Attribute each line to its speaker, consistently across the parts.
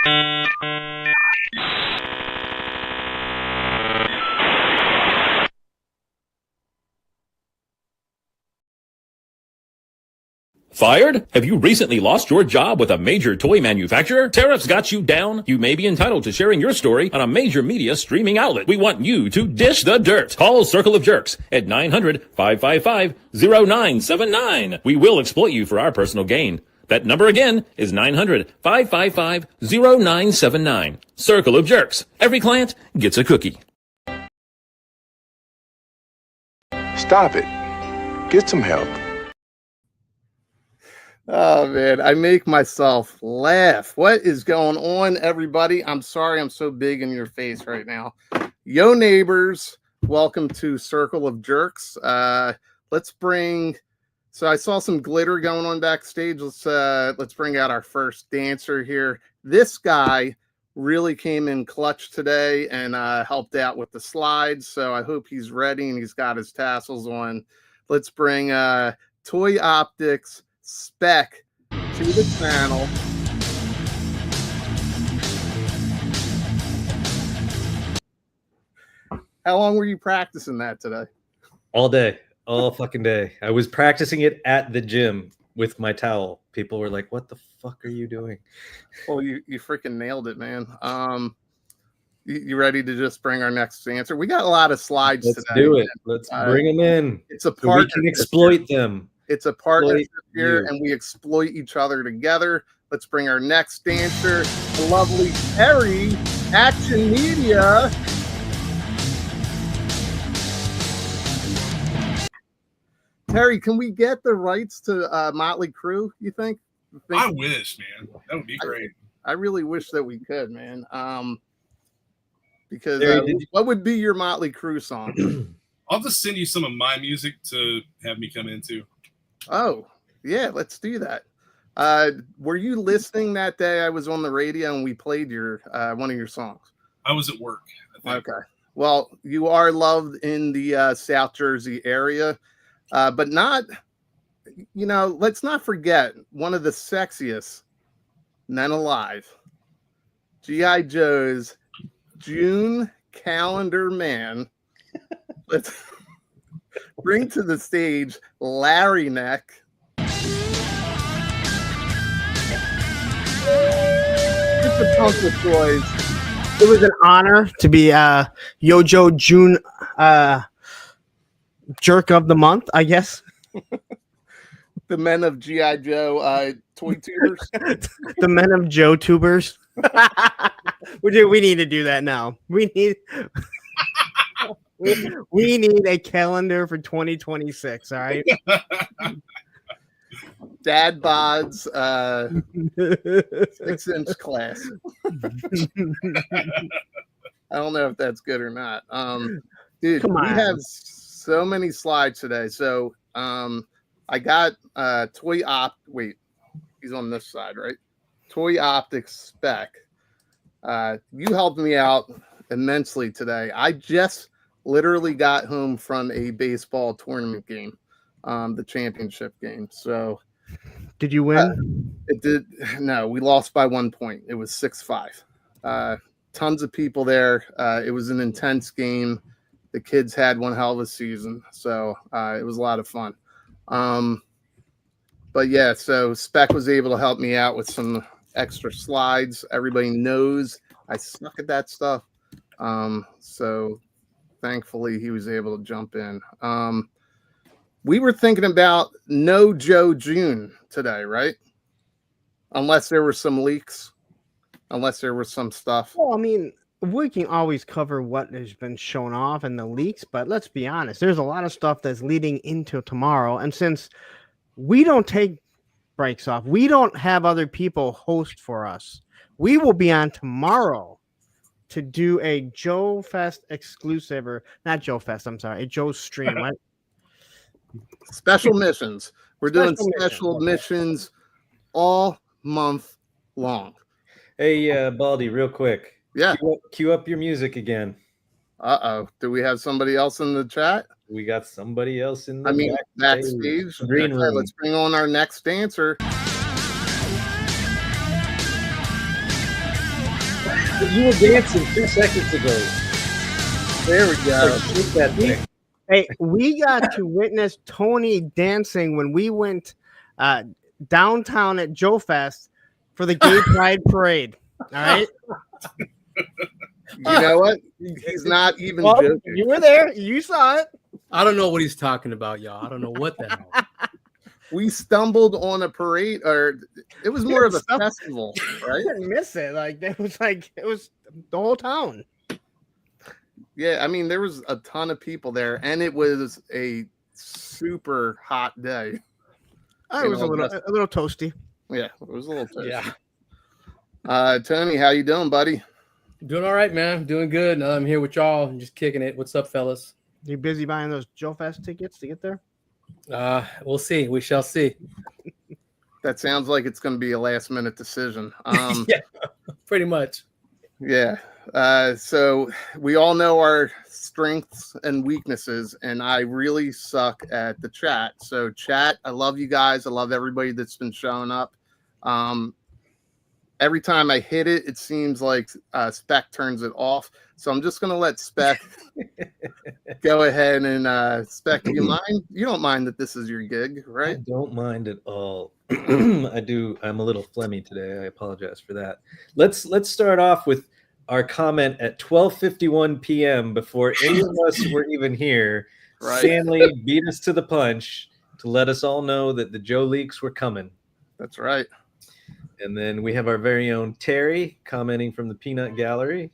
Speaker 1: Fired? Have you recently lost your job with a major toy manufacturer? Tariffs got you down? You may be entitled to sharing your story on a major media streaming outlet. We want you to dish the dirt. Call Circle of Jerkz at 900-555-0979. We will exploit you for our personal gain. That number again is 900-555-0979. Circle of Jerkz. Every client gets a cookie.
Speaker 2: Stop it. Get some help.
Speaker 3: Oh, man, I make myself laugh. What is going on, everybody? I'm sorry I'm so big in your face right now. Yo, neighbors, welcome to Circle of Jerkz. Let's bring... So I saw some glitter going on backstage. Let's bring out our first dancer here. This guy really came in clutch today and helped out with the slides. So I hope he's ready and he's got his tassels on. Let's bring Toy Optics Spec to the channel. How long were you practicing that today?
Speaker 4: All day, all fucking day. I was practicing it at the gym with my towel. People were like, "What the fuck are you doing?"
Speaker 3: Well, you freaking nailed it, man. You ready to just bring our next answer? We got a lot of slides
Speaker 4: Let's
Speaker 3: today.
Speaker 4: do it. Let's bring them in.
Speaker 3: It's a
Speaker 4: so
Speaker 3: partnership.
Speaker 4: We can exploit them.
Speaker 3: It's a partnership here, and we exploit each other together. Let's bring our next dancer, the lovely Terry, Action Media. Terry, can we get the rights to Motley Crue, you think?
Speaker 5: I wish, man. That would be great.
Speaker 3: I really wish that we could, man. Because
Speaker 4: Terry,
Speaker 3: what would be your Motley Crue song?
Speaker 5: I'll just send you some of my music to have me come into.
Speaker 3: Oh, yeah, let's do that. Were you listening that day I was on the radio and we played your one of your songs?
Speaker 5: I was at work. I think.
Speaker 3: Okay. Well, you are loved in the South Jersey area, but not, let's not forget one of the sexiest men alive, GIJoe's June calendar man. Let's bring to the stage Larry Neck. It's a pump with boys.
Speaker 6: It was an honor to be GIJoe June Jerk of the Month, I guess.
Speaker 3: The men of GIJoe toy tubers.
Speaker 6: The men of Joe tubers. We need to do that now. We need a calendar for 2026. All right.
Speaker 3: Dad bods, 6-inch class. I don't know if that's good or not. Dude,
Speaker 6: Come on.
Speaker 3: We have so many slides today. So I got wait, he's on this side, right? Toy Optics Spec. You helped me out immensely today. I just literally got home from a baseball tournament game, the championship game. So
Speaker 6: did you win?
Speaker 3: It did. No, we lost by 1 point. It was 6-5. Tons of people there. It was an intense game. The kids had one hell of a season. So it was a lot of fun. But yeah, so Spec was able to help me out with some extra slides. Everybody knows I suck at that stuff. So thankfully he was able to jump in. We were thinking about no Joe June today, right? Unless there were some leaks, unless there was some stuff.
Speaker 6: Well, I mean, we can always cover what has been shown off in the leaks, but let's be honest, there's a lot of stuff that's leading into tomorrow. And since we don't take breaks off, we don't have other people host for us, we will be on tomorrow to do a Joe Fest exclusive, or not Joe Fest, I'm sorry, a Joe stream, right?
Speaker 3: Special missions. We're doing special missions all month long.
Speaker 4: Hey, Baldy, real quick.
Speaker 3: Yeah.
Speaker 4: Cue up your music again.
Speaker 3: Uh-oh. Do we have somebody else in the chat?
Speaker 4: We got somebody else in the
Speaker 3: backstage.
Speaker 4: Green room.
Speaker 3: Let's bring on our next dancer.
Speaker 4: You were dancing 2 seconds ago.
Speaker 3: There we go.
Speaker 4: Take that thing.
Speaker 6: Hey, we got to witness Tony dancing when we went downtown at Joe Fest for the Gay Pride Parade. All right.
Speaker 3: You know what? He's not even
Speaker 6: Well,
Speaker 3: joking.
Speaker 6: you were there. You saw it.
Speaker 7: I don't know what he's talking about, y'all. I don't know what the hell.
Speaker 3: We stumbled on a parade, or it was more of a festival,
Speaker 6: I
Speaker 3: right?
Speaker 6: didn't miss it. It was the whole town.
Speaker 3: Yeah, I mean, there was a ton of people there, and it was a super hot day.
Speaker 6: It was a little toasty.
Speaker 3: Yeah, it was a little toasty.
Speaker 7: Yeah.
Speaker 3: Tony, how you doing, buddy?
Speaker 7: Doing all right, man. Doing good. I'm here with y'all and just kicking it. What's up, fellas?
Speaker 6: You busy buying those Joe Fest tickets to get there?
Speaker 7: We'll see. We shall see.
Speaker 3: That sounds like it's going to be a last-minute decision.
Speaker 7: Yeah, pretty much.
Speaker 3: Yeah. So we all know our strengths and weaknesses, and I really suck at the chat. So chat, I love you guys. I love everybody that's been showing up. Every time I hit it, it seems like Spec turns it off. So I'm just going to let Spec go ahead and Spec, do you mind? You don't mind that this is your gig, right?
Speaker 4: I don't mind at all. I do. I'm a little phlegmy today. I apologize for that. Let's start off with our comment at 12:51 p.m. before any of us were even here.
Speaker 3: Right.
Speaker 4: Stanley beat us to the punch to let us all know that the Joe leaks were coming.
Speaker 3: That's right.
Speaker 4: And then we have our very own Terry commenting from the Peanut Gallery.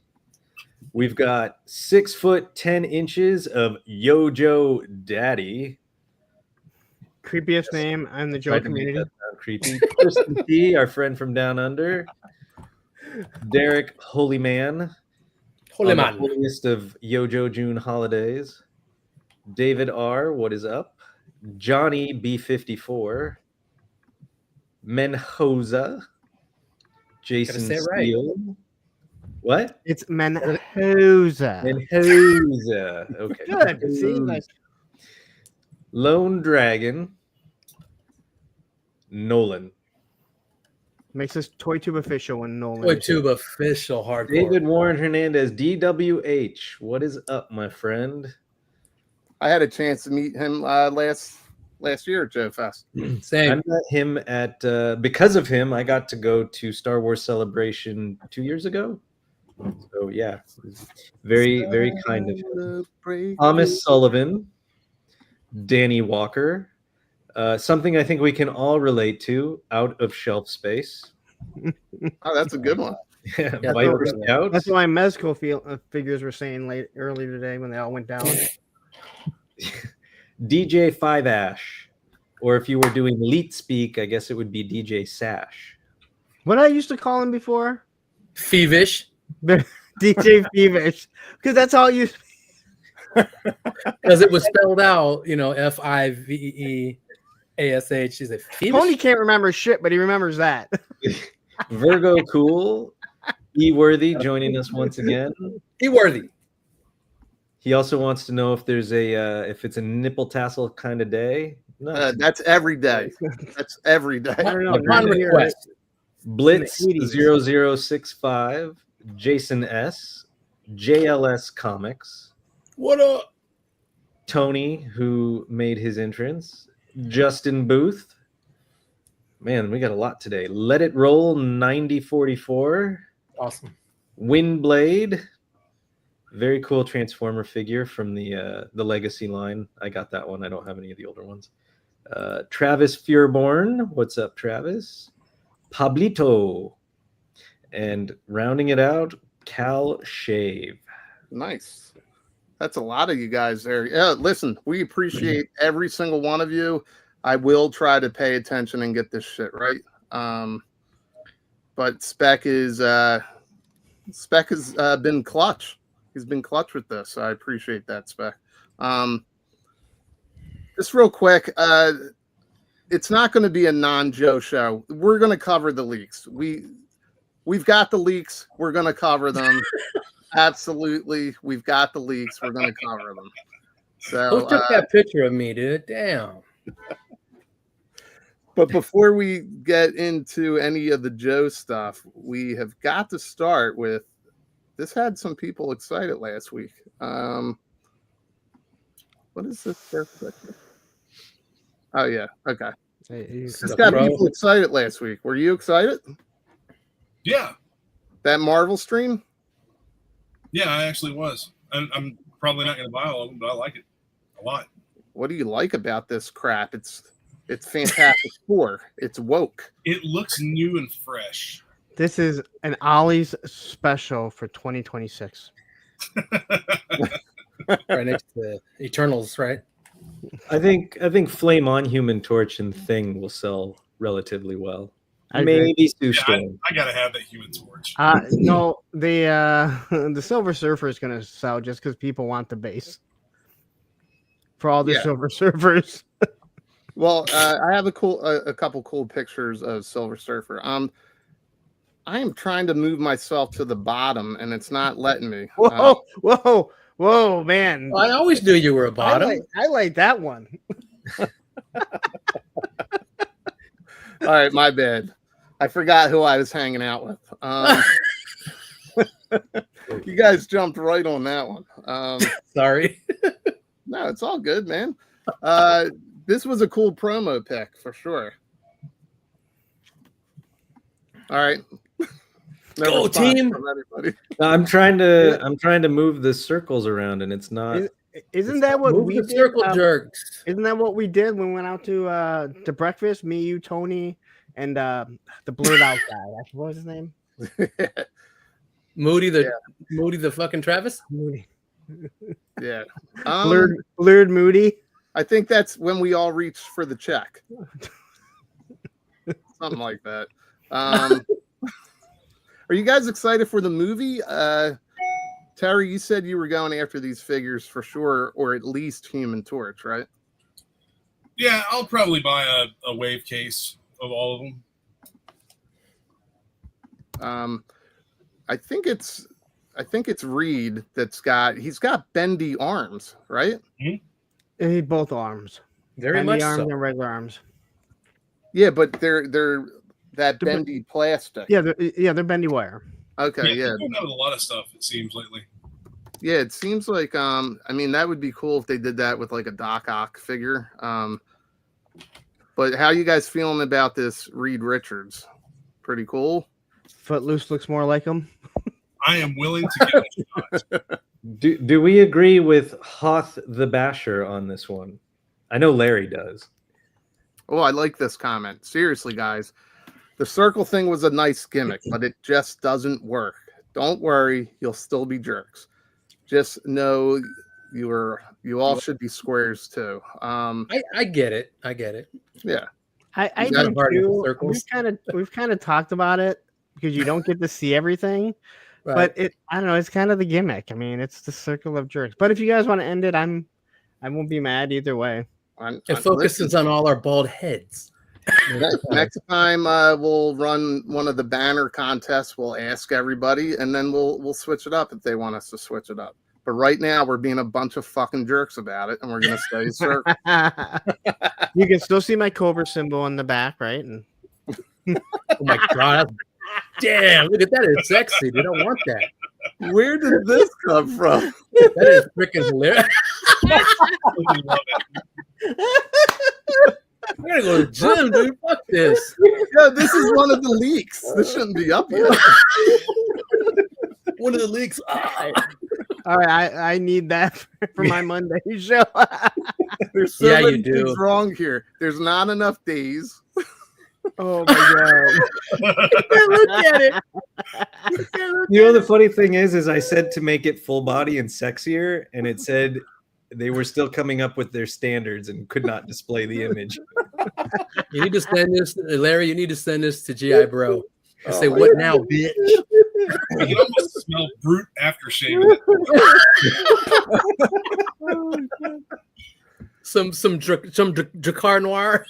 Speaker 4: We've got 6 foot 10 inches of GIJoe Daddy.
Speaker 6: Creepiest name in the Joe community.
Speaker 4: That sound creepy. Kristen T, our friend from down under. Derek Holy Man.
Speaker 7: Holy
Speaker 4: on the
Speaker 7: man.
Speaker 4: holiest of GIJoe June holidays. David R, what is up? Johnny B54. Menhoza. Jason
Speaker 7: say it right.
Speaker 4: Steele. What?
Speaker 6: It's Menhoza.
Speaker 4: Menhoza. Okay.
Speaker 6: Good. See, like,
Speaker 4: Lone Dragon. Nolan.
Speaker 6: makes this Toy Tube official when Nolan.
Speaker 7: Toy Tube official hardcore.
Speaker 4: David Warren Hernandez. DWH. What is up, my friend?
Speaker 3: I had a chance to meet him last year at Joe Fest.
Speaker 4: I
Speaker 7: Same.
Speaker 4: met him at because of him, I got to go to Star Wars Celebration 2 years ago. So yeah, it was very, very kind of him. Thomas Sullivan, Danny Walker, something I think we can all relate to, Out of Shelf Space.
Speaker 3: Oh, that's a good one.
Speaker 4: Yeah,
Speaker 7: Yeah,
Speaker 4: Viper
Speaker 7: totally.
Speaker 4: Scouts.
Speaker 6: That's why Mezco figures were saying earlier today when they all went down.
Speaker 4: DJ Five Ash, or if you were doing Leet Speak, I guess it would be DJ Sash.
Speaker 6: What I used to call him before?
Speaker 7: Feevish.
Speaker 6: DJ Fevish. Because that's all you.
Speaker 7: Because it was spelled out, Fiveash. Is it Feevish?
Speaker 6: Tony can't remember shit, but he remembers that.
Speaker 4: Virgo Cool, E Worthy joining us once again.
Speaker 7: E-worthy.
Speaker 4: He also wants to know if there's if it's a nipple tassel kind of day. No.
Speaker 3: That's every day. That's every day.
Speaker 6: I don't know.
Speaker 7: Upon
Speaker 6: Not here.
Speaker 7: request.
Speaker 4: Blitz
Speaker 6: in the
Speaker 4: 0065, Jason S, JLS Comics,
Speaker 7: What up?
Speaker 4: Tony, who made his entrance, Justin Booth. Man, we got a lot today. Let It Roll 9044,
Speaker 7: Awesome.
Speaker 4: Windblade. Very cool Transformer figure from the Legacy line. I got that one. I don't have any of the older ones. Travis Fearborn. What's up, Travis? Pablito. And rounding it out, Cal Shave.
Speaker 3: Nice. That's a lot of you guys there. Yeah, listen, we appreciate every single one of you. I will try to pay attention and get this shit right. But Spec has been clutch. He's been clutch with this. So I appreciate that, Spec. Just real quick, it's not going to be a non-Joe show. We're going to cover the leaks. We've got the leaks. We're going to cover them. Absolutely, we've got the leaks. We're going to cover them. So
Speaker 7: Who took that picture of me, dude? Damn.
Speaker 3: But before we get into any of the Joe stuff, we have got to start with This had some people excited last week. What is this? Oh yeah, okay. This got people excited last week. Were you excited?
Speaker 5: Yeah.
Speaker 3: That Marvel stream?
Speaker 5: Yeah, I actually was. I'm probably not going to buy all of them, but I like it a lot.
Speaker 3: What do you like about this crap? It's Fantastic Four. It's woke.
Speaker 5: It looks new and fresh.
Speaker 6: This is an Ollie's special for 2026.
Speaker 7: Right next to Eternals, right?
Speaker 4: I think Flame On, Human Torch, and Thing will sell relatively well.
Speaker 6: I agree.
Speaker 4: Maybe Sue
Speaker 5: Yeah,
Speaker 4: Storm.
Speaker 5: I got to have that Human Torch.
Speaker 6: No, the Silver Surfer is going to sell just because people want the base for all the Silver Surfers.
Speaker 3: Well, I have a couple cool pictures of Silver Surfer. I am trying to move myself to the bottom, and it's not letting me.
Speaker 6: Whoa, man!
Speaker 7: I always knew you were a bottom.
Speaker 6: I like that one.
Speaker 3: All right, my bad. I forgot who I was hanging out with. You guys jumped right on that one.
Speaker 7: Sorry.
Speaker 3: No, it's all good, man. This was a cool promo pick for sure. All right.
Speaker 7: Go team.
Speaker 4: I'm trying to move the circles around, and it's not.
Speaker 6: Isn't that what we did?
Speaker 7: Circle jerks.
Speaker 6: Isn't that what we did when we went out to breakfast? Me, you, Tony, and the blurred out guy. What was his name?
Speaker 7: Moody the fucking Travis.
Speaker 6: Moody.
Speaker 3: Yeah.
Speaker 6: Blurred Moody.
Speaker 3: I think that's when we all reached for the check. Something like that. Are you guys excited for the movie? Terry, you said you were going after these figures for sure, or at least Human Torch, right?
Speaker 5: Yeah, I'll probably buy a wave case of all of them.
Speaker 3: I think it's Reed he's got bendy arms, right?
Speaker 6: Mm-hmm. Both arms.
Speaker 7: Very
Speaker 6: bendy
Speaker 7: much
Speaker 6: arms
Speaker 7: so.
Speaker 6: and regular arms.
Speaker 3: Yeah, but they're that bendy plastic.
Speaker 6: Yeah, they're bendy wire.
Speaker 3: Okay, yeah.
Speaker 5: They're doing that with a lot of stuff, it seems, lately.
Speaker 3: Yeah, it seems like I mean that would be cool if they did that with like a Doc Ock figure. But how you guys feeling about this Reed Richards? Pretty cool.
Speaker 6: Footloose looks more like him.
Speaker 5: I am willing to give it a shot.
Speaker 4: Do we agree with Hoth the Basher on this one? I know Larry does.
Speaker 3: Oh, I like this comment. Seriously, guys. The circle thing was a nice gimmick, but it just doesn't work. Don't worry, you'll still be jerks. Just know you all should be squares too.
Speaker 7: I get it.
Speaker 3: Yeah.
Speaker 6: I think too, we've kind of talked about it because you don't get to see everything.
Speaker 7: Right.
Speaker 6: But I don't know, it's kind of the gimmick. I mean, it's the circle of jerks. But if you guys want to end it, I won't be mad either way.
Speaker 7: It focuses on all our bald heads.
Speaker 3: Next time we'll run one of the banner contests. We'll ask everybody, and then we'll switch it up if they want us to switch it up. But right now, we're being a bunch of fucking jerks about it, and we're gonna stay circle.
Speaker 6: You can still see my Cobra symbol in the back, right? And
Speaker 7: oh my god! Damn, look at that! It's sexy. They don't want that.
Speaker 3: Where did this come from?
Speaker 7: That is freaking hilarious.
Speaker 5: I love it.
Speaker 7: I gotta go to the gym, dude. Fuck this.
Speaker 3: Yeah, this is one of the leaks. This shouldn't be up yet.
Speaker 7: One of the leaks.
Speaker 6: All right, I need that for my Monday show.
Speaker 3: There's so many things wrong here. There's not enough days.
Speaker 6: Oh my god!
Speaker 7: Look at it.
Speaker 4: You know, the funny thing is I said to make it full body and sexier, and it said they were still coming up with their standards and could not display the image.
Speaker 7: You need to send this, Larry. You need to send this to GIJoe. I say, what now, bitch?
Speaker 5: You can almost smell brute aftershave.
Speaker 7: Some Dracar Noir.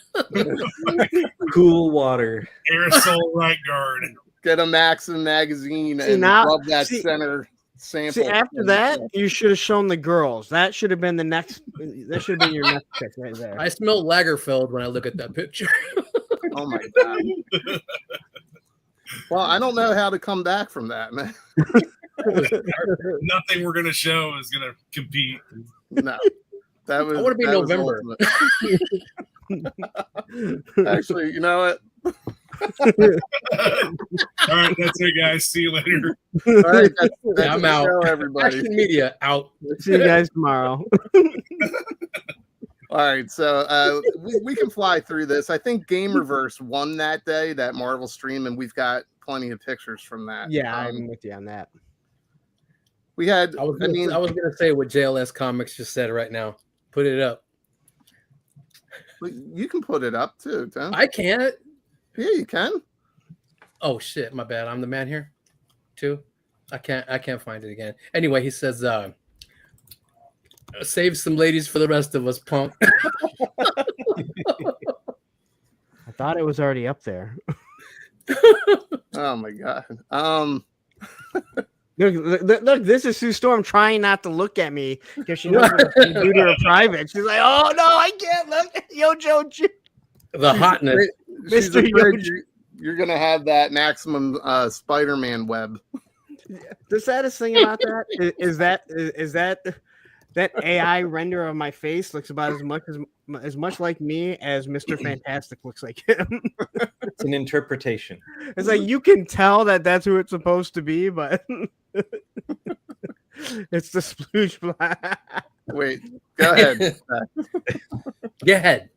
Speaker 4: Cool water.
Speaker 5: Aerosol right guard.
Speaker 3: Get a Maxim magazine and rub that center sample.
Speaker 6: See, after that, you should have shown the girls. That should have been the next. That should have been your next pick right there.
Speaker 7: I smell Lagerfeld when I look at that picture.
Speaker 3: Oh my god. Well, I don't know how to come back from that, man.
Speaker 5: Nothing we're gonna show is gonna compete.
Speaker 3: No, that was.
Speaker 7: I want to be
Speaker 3: that was
Speaker 7: November.
Speaker 3: ultimate. Actually, you know what?
Speaker 5: All right, that's it, guys. See you later.
Speaker 3: All right, that's
Speaker 7: I'm
Speaker 3: the
Speaker 7: out.
Speaker 3: show, everybody.
Speaker 7: Action Media out.
Speaker 6: See you guys tomorrow.
Speaker 3: All right, so we can fly through this. I think Gamerverse won that day, that Marvel stream, and we've got plenty of pictures from that.
Speaker 6: Yeah, I'm with you on that.
Speaker 3: We had.
Speaker 7: I was gonna say what JLS Comics just said right now. Put it up.
Speaker 3: You can put it up too, Tim.
Speaker 7: I can't.
Speaker 3: Yeah, you can.
Speaker 7: Oh shit, my bad. I'm the man here, too. I can't find it again. Anyway, he says, "Save some ladies for the rest of us, punk."
Speaker 6: I thought it was already up there.
Speaker 3: Oh my god.
Speaker 6: Look, this is Sue Storm trying not to look at me because she knows what I'm do to her private. She's like, "Oh no, I can't look at GIJoe."
Speaker 7: The hotness.
Speaker 3: She's
Speaker 6: Mr.
Speaker 3: afraid
Speaker 6: Yogi.
Speaker 3: you're gonna have that maximum Spider-Man web.
Speaker 6: The saddest thing about that is that AI render of my face looks about as much like me as Mr. Fantastic looks like him.
Speaker 4: It's an interpretation.
Speaker 6: It's like you can tell that that's who it's supposed to be, but it's the splooge black.
Speaker 3: Wait, go ahead.
Speaker 7: Go ahead.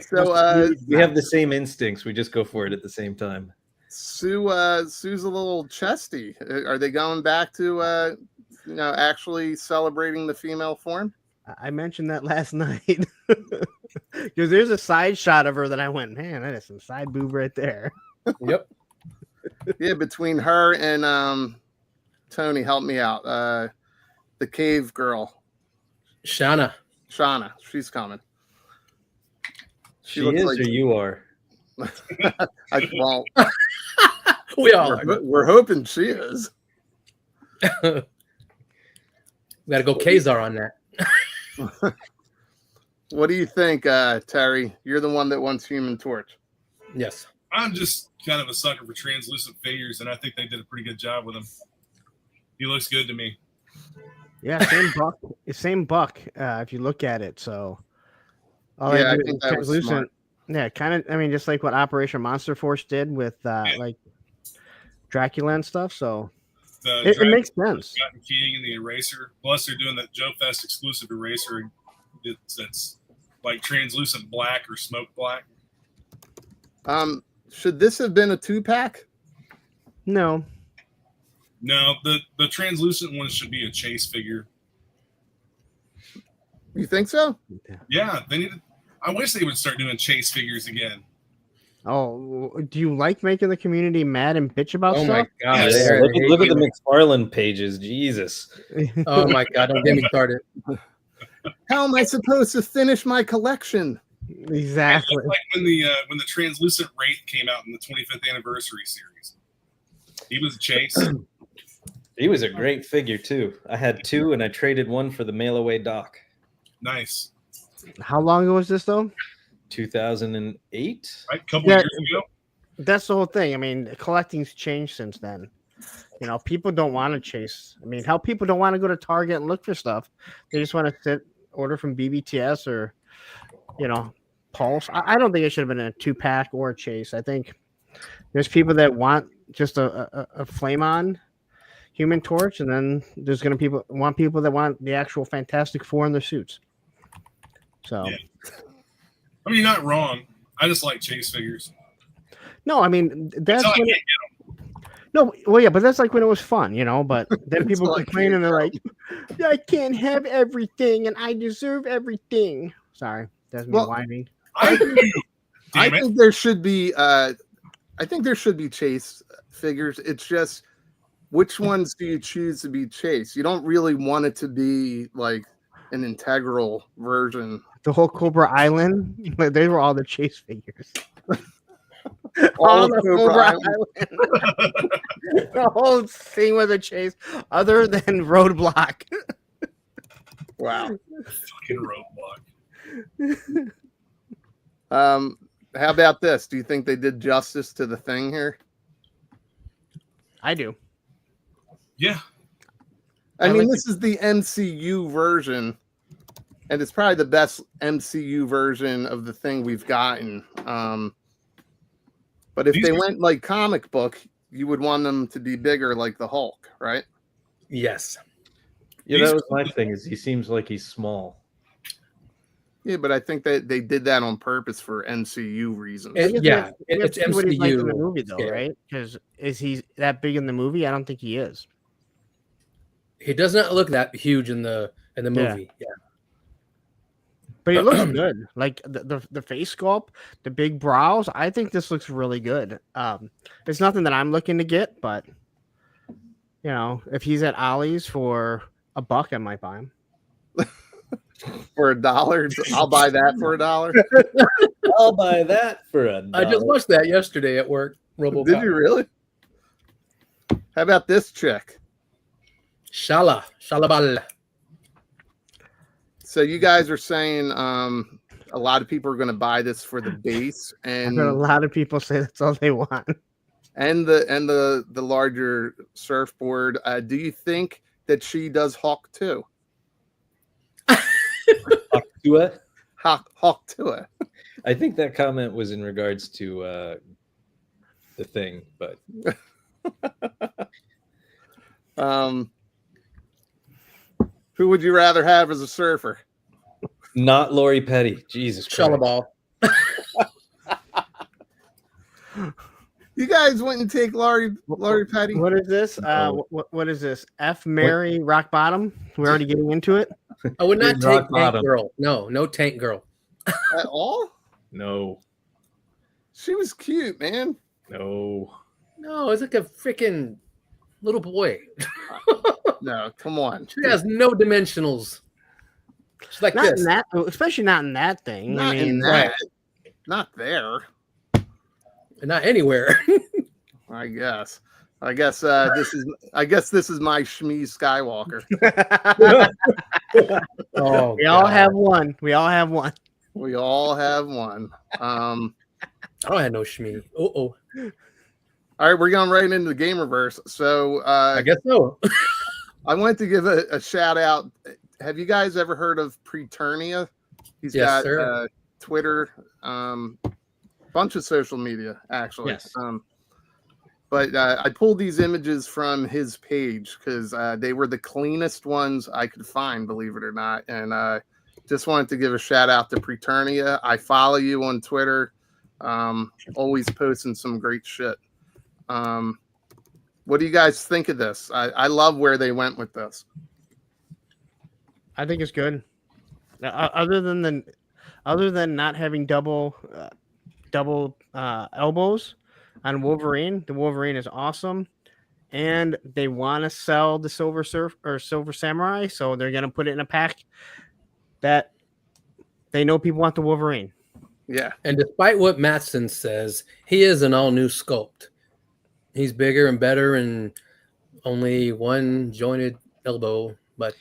Speaker 3: So
Speaker 4: We have the same instincts. We just go for it at the same time.
Speaker 3: Sue's a little chesty. Are they going back to actually celebrating the female form?
Speaker 6: I mentioned that last night because there's a side shot of her that I went, man, that is some side boob right there.
Speaker 7: Yep.
Speaker 3: Yeah, between her and Tony, help me out. The cave girl,
Speaker 7: Shauna,
Speaker 3: she's coming.
Speaker 4: She is, or you are.
Speaker 3: Well,
Speaker 7: we all are.
Speaker 3: we're hoping she is.
Speaker 7: We got to go Kazar on that.
Speaker 3: What do you think, Terry? You're the one that wants Human Torch.
Speaker 7: Yes.
Speaker 5: I'm just kind of a sucker for translucent figures, and I think they did a pretty good job with him. He looks good to me.
Speaker 6: Yeah, same buck. If you look at it, so
Speaker 3: I think that was smart.
Speaker 6: Yeah, kind of. I mean, just like what Operation Monster Force did with like Dracula and stuff. So it makes sense.
Speaker 5: King and the eraser. Plus, they're doing that Joe Fest exclusive eraser. It's like translucent black or smoke black.
Speaker 3: Should this have been a 2-pack?
Speaker 6: No.
Speaker 5: No, the translucent one should be a chase figure.
Speaker 3: You think so?
Speaker 5: Yeah, they need. I wish they would start doing chase figures again.
Speaker 6: Oh, do you like making the community mad and bitch about stuff?
Speaker 7: Oh my god!
Speaker 5: Yes.
Speaker 4: Look at the McFarlane pages. Jesus.
Speaker 7: Oh my god! Don't get me started.
Speaker 3: How am I supposed to finish my collection?
Speaker 6: Exactly.
Speaker 5: Like when the translucent Wraith came out in the 25th anniversary series, he was a chase.
Speaker 4: He was a great figure too. I had 2, and I traded 1 for the mail away doc.
Speaker 5: Nice.
Speaker 6: How long ago was this though?
Speaker 4: 2008.
Speaker 5: Right, a couple years ago.
Speaker 6: That's the whole thing. I mean, collecting's changed since then. You know, people don't want to chase. I mean, how people don't want to go to Target and look for stuff. They just want to order from BBTS or, Pulse. I don't think it should have been a 2-pack or a chase. I think there's people that want just a flame on Human Torch, and then there's going to people that want the actual Fantastic Four in their suits. So,
Speaker 5: yeah. I mean, you're not wrong. I just like chase figures.
Speaker 6: No, I mean that's
Speaker 5: when
Speaker 6: no, well, yeah, but that's like when it was fun, But then people complain and they're like, "I can't have everything, and I deserve everything." Sorry, that's me whining.
Speaker 3: I think there should be. I think there should be chase figures. It's just which ones do you choose to be chase? You don't really want it to be like an integral version.
Speaker 6: The whole Cobra Island, they were all the chase figures.
Speaker 3: all the Cobra Island.
Speaker 6: The whole thing was a chase, other than Roadblock.
Speaker 3: Wow.
Speaker 5: Fucking Roadblock.
Speaker 3: How about this? Do you think they did justice to the Thing here?
Speaker 6: I do.
Speaker 5: Yeah.
Speaker 3: I mean,
Speaker 7: like
Speaker 3: this is the MCU version, and it's probably the best MCU version of the thing we've gotten. But if they went like comic book, you would want them to be bigger, like the Hulk, right?
Speaker 7: Yes.
Speaker 4: Yeah, that was my thing. Is he seems like he's small.
Speaker 3: Yeah, but I think that they did that on purpose for MCU reasons.
Speaker 7: Yeah, it's
Speaker 6: see what he's like in the
Speaker 7: MCU.
Speaker 6: movie, though,
Speaker 7: Yeah.
Speaker 6: right? Because is he that big in the movie? I don't think he is.
Speaker 7: He does not look that huge in the movie. Yeah.
Speaker 6: But he looks good. Like the face sculpt, the big brows. I think this looks really good. It's nothing that I'm looking to get, but you know, if he's at Ollie's for $1, I might buy him.
Speaker 3: For $1, I'll buy that for $1.
Speaker 4: I'll buy that for $1.
Speaker 7: I just watched that yesterday at work. RoboCop.
Speaker 3: Did you really? How about this chick?
Speaker 7: Shalabal.
Speaker 3: So you guys are saying a lot of people are going to buy this for the base
Speaker 6: I've heard a lot of people say that's all they want.
Speaker 3: and the larger surfboard. Do you think that she does Hawk too? Hawk to it.
Speaker 4: I think that comment was in regards to the thing, but
Speaker 3: who would you rather have as a surfer?
Speaker 4: not Lori Petty. Jesus Christ.
Speaker 7: Shalabal.
Speaker 3: You guys wouldn't take Laurie Petty?
Speaker 6: What is this? What is this? F Mary Rock Bottom. We're already getting into it.
Speaker 7: I would not
Speaker 4: Rock
Speaker 7: take Tank
Speaker 4: Bottom.
Speaker 7: Girl. No Tank Girl.
Speaker 3: At all?
Speaker 4: No.
Speaker 3: She was cute, man.
Speaker 4: No.
Speaker 7: No, it's like a freaking little boy.
Speaker 3: No, come on.
Speaker 7: She has no dimensionals. She's like
Speaker 6: Not
Speaker 7: this.
Speaker 6: in that, especially not in that thing.
Speaker 3: Not
Speaker 6: I mean,
Speaker 3: in that. Not there.
Speaker 7: Not anywhere.
Speaker 3: I guess this is my Shmi Skywalker.
Speaker 7: Oh,
Speaker 6: we all have one. We all have one.
Speaker 3: We all have one.
Speaker 7: I don't have no shmee.
Speaker 3: All right, we're going right into the Gamerverse. So
Speaker 7: I guess so.
Speaker 3: I wanted to give a shout out. Have you guys ever heard of Preturnia? He's
Speaker 7: Yes,
Speaker 3: got
Speaker 7: sir.
Speaker 3: Twitter, bunch of social media actually.
Speaker 6: Yes.
Speaker 3: But I pulled these images from his page because they were the cleanest ones I could find, believe it or not. And just wanted to give a shout out to Preturnia. I follow you on Twitter. Always posting some great shit. What do you guys think of this? I love where they went with this.
Speaker 6: I think it's good. Other than not having double elbows on Wolverine, the Wolverine is awesome, and they want to sell the Silver Samurai, so they're gonna put it in a pack that they know people want the Wolverine.
Speaker 3: Yeah.
Speaker 7: And despite what Mattson says, he is an all-new sculpt. He's bigger and better and only one jointed elbow, but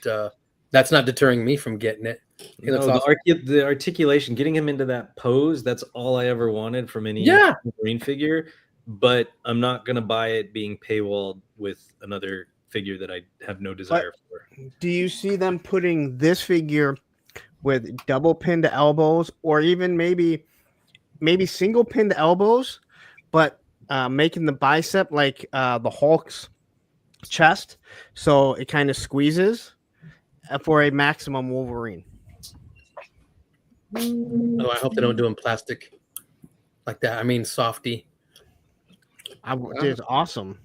Speaker 7: that's not deterring me from getting it. He looks awesome.
Speaker 4: The articulation, getting him into that pose, that's all I ever wanted from any Wolverine figure. But I'm not going to buy it being paywalled with another figure that I have no desire for.
Speaker 6: Do you see them putting this figure with double pinned elbows, or even maybe single pinned elbows, but making the bicep like the Hulk's chest, so it kind of squeezes for a maximum Wolverine?
Speaker 7: Oh, I hope they don't do him plastic like that. I mean, softy.
Speaker 6: It's awesome.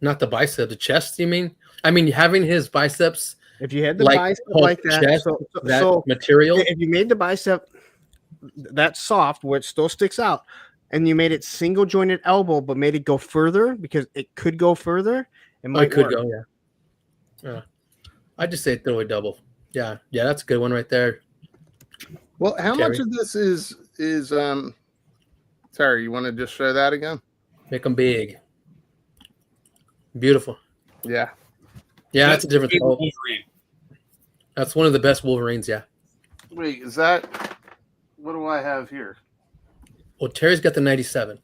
Speaker 7: Not the bicep, the chest. You mean? I mean, having his biceps.
Speaker 6: If you had the
Speaker 7: Like
Speaker 6: bicep
Speaker 7: Hulk
Speaker 6: like that,
Speaker 7: chest, that material.
Speaker 6: If you made the bicep that soft, where it still sticks out, and you made it single jointed elbow, but made it go further because it could go further, it might
Speaker 7: could
Speaker 6: work.
Speaker 7: go. Yeah. I just say throw a double. Yeah, that's a good one right there.
Speaker 3: Well, how
Speaker 7: Terry?
Speaker 3: much of this is Terry, you want to just show that again?
Speaker 7: Make them big. Beautiful.
Speaker 3: Yeah.
Speaker 7: Yeah, that's a different.
Speaker 5: Wolverine.
Speaker 7: That's one of the best Wolverines. Yeah.
Speaker 3: Wait, is that what do I have here?
Speaker 7: Well, Terry's got the 97.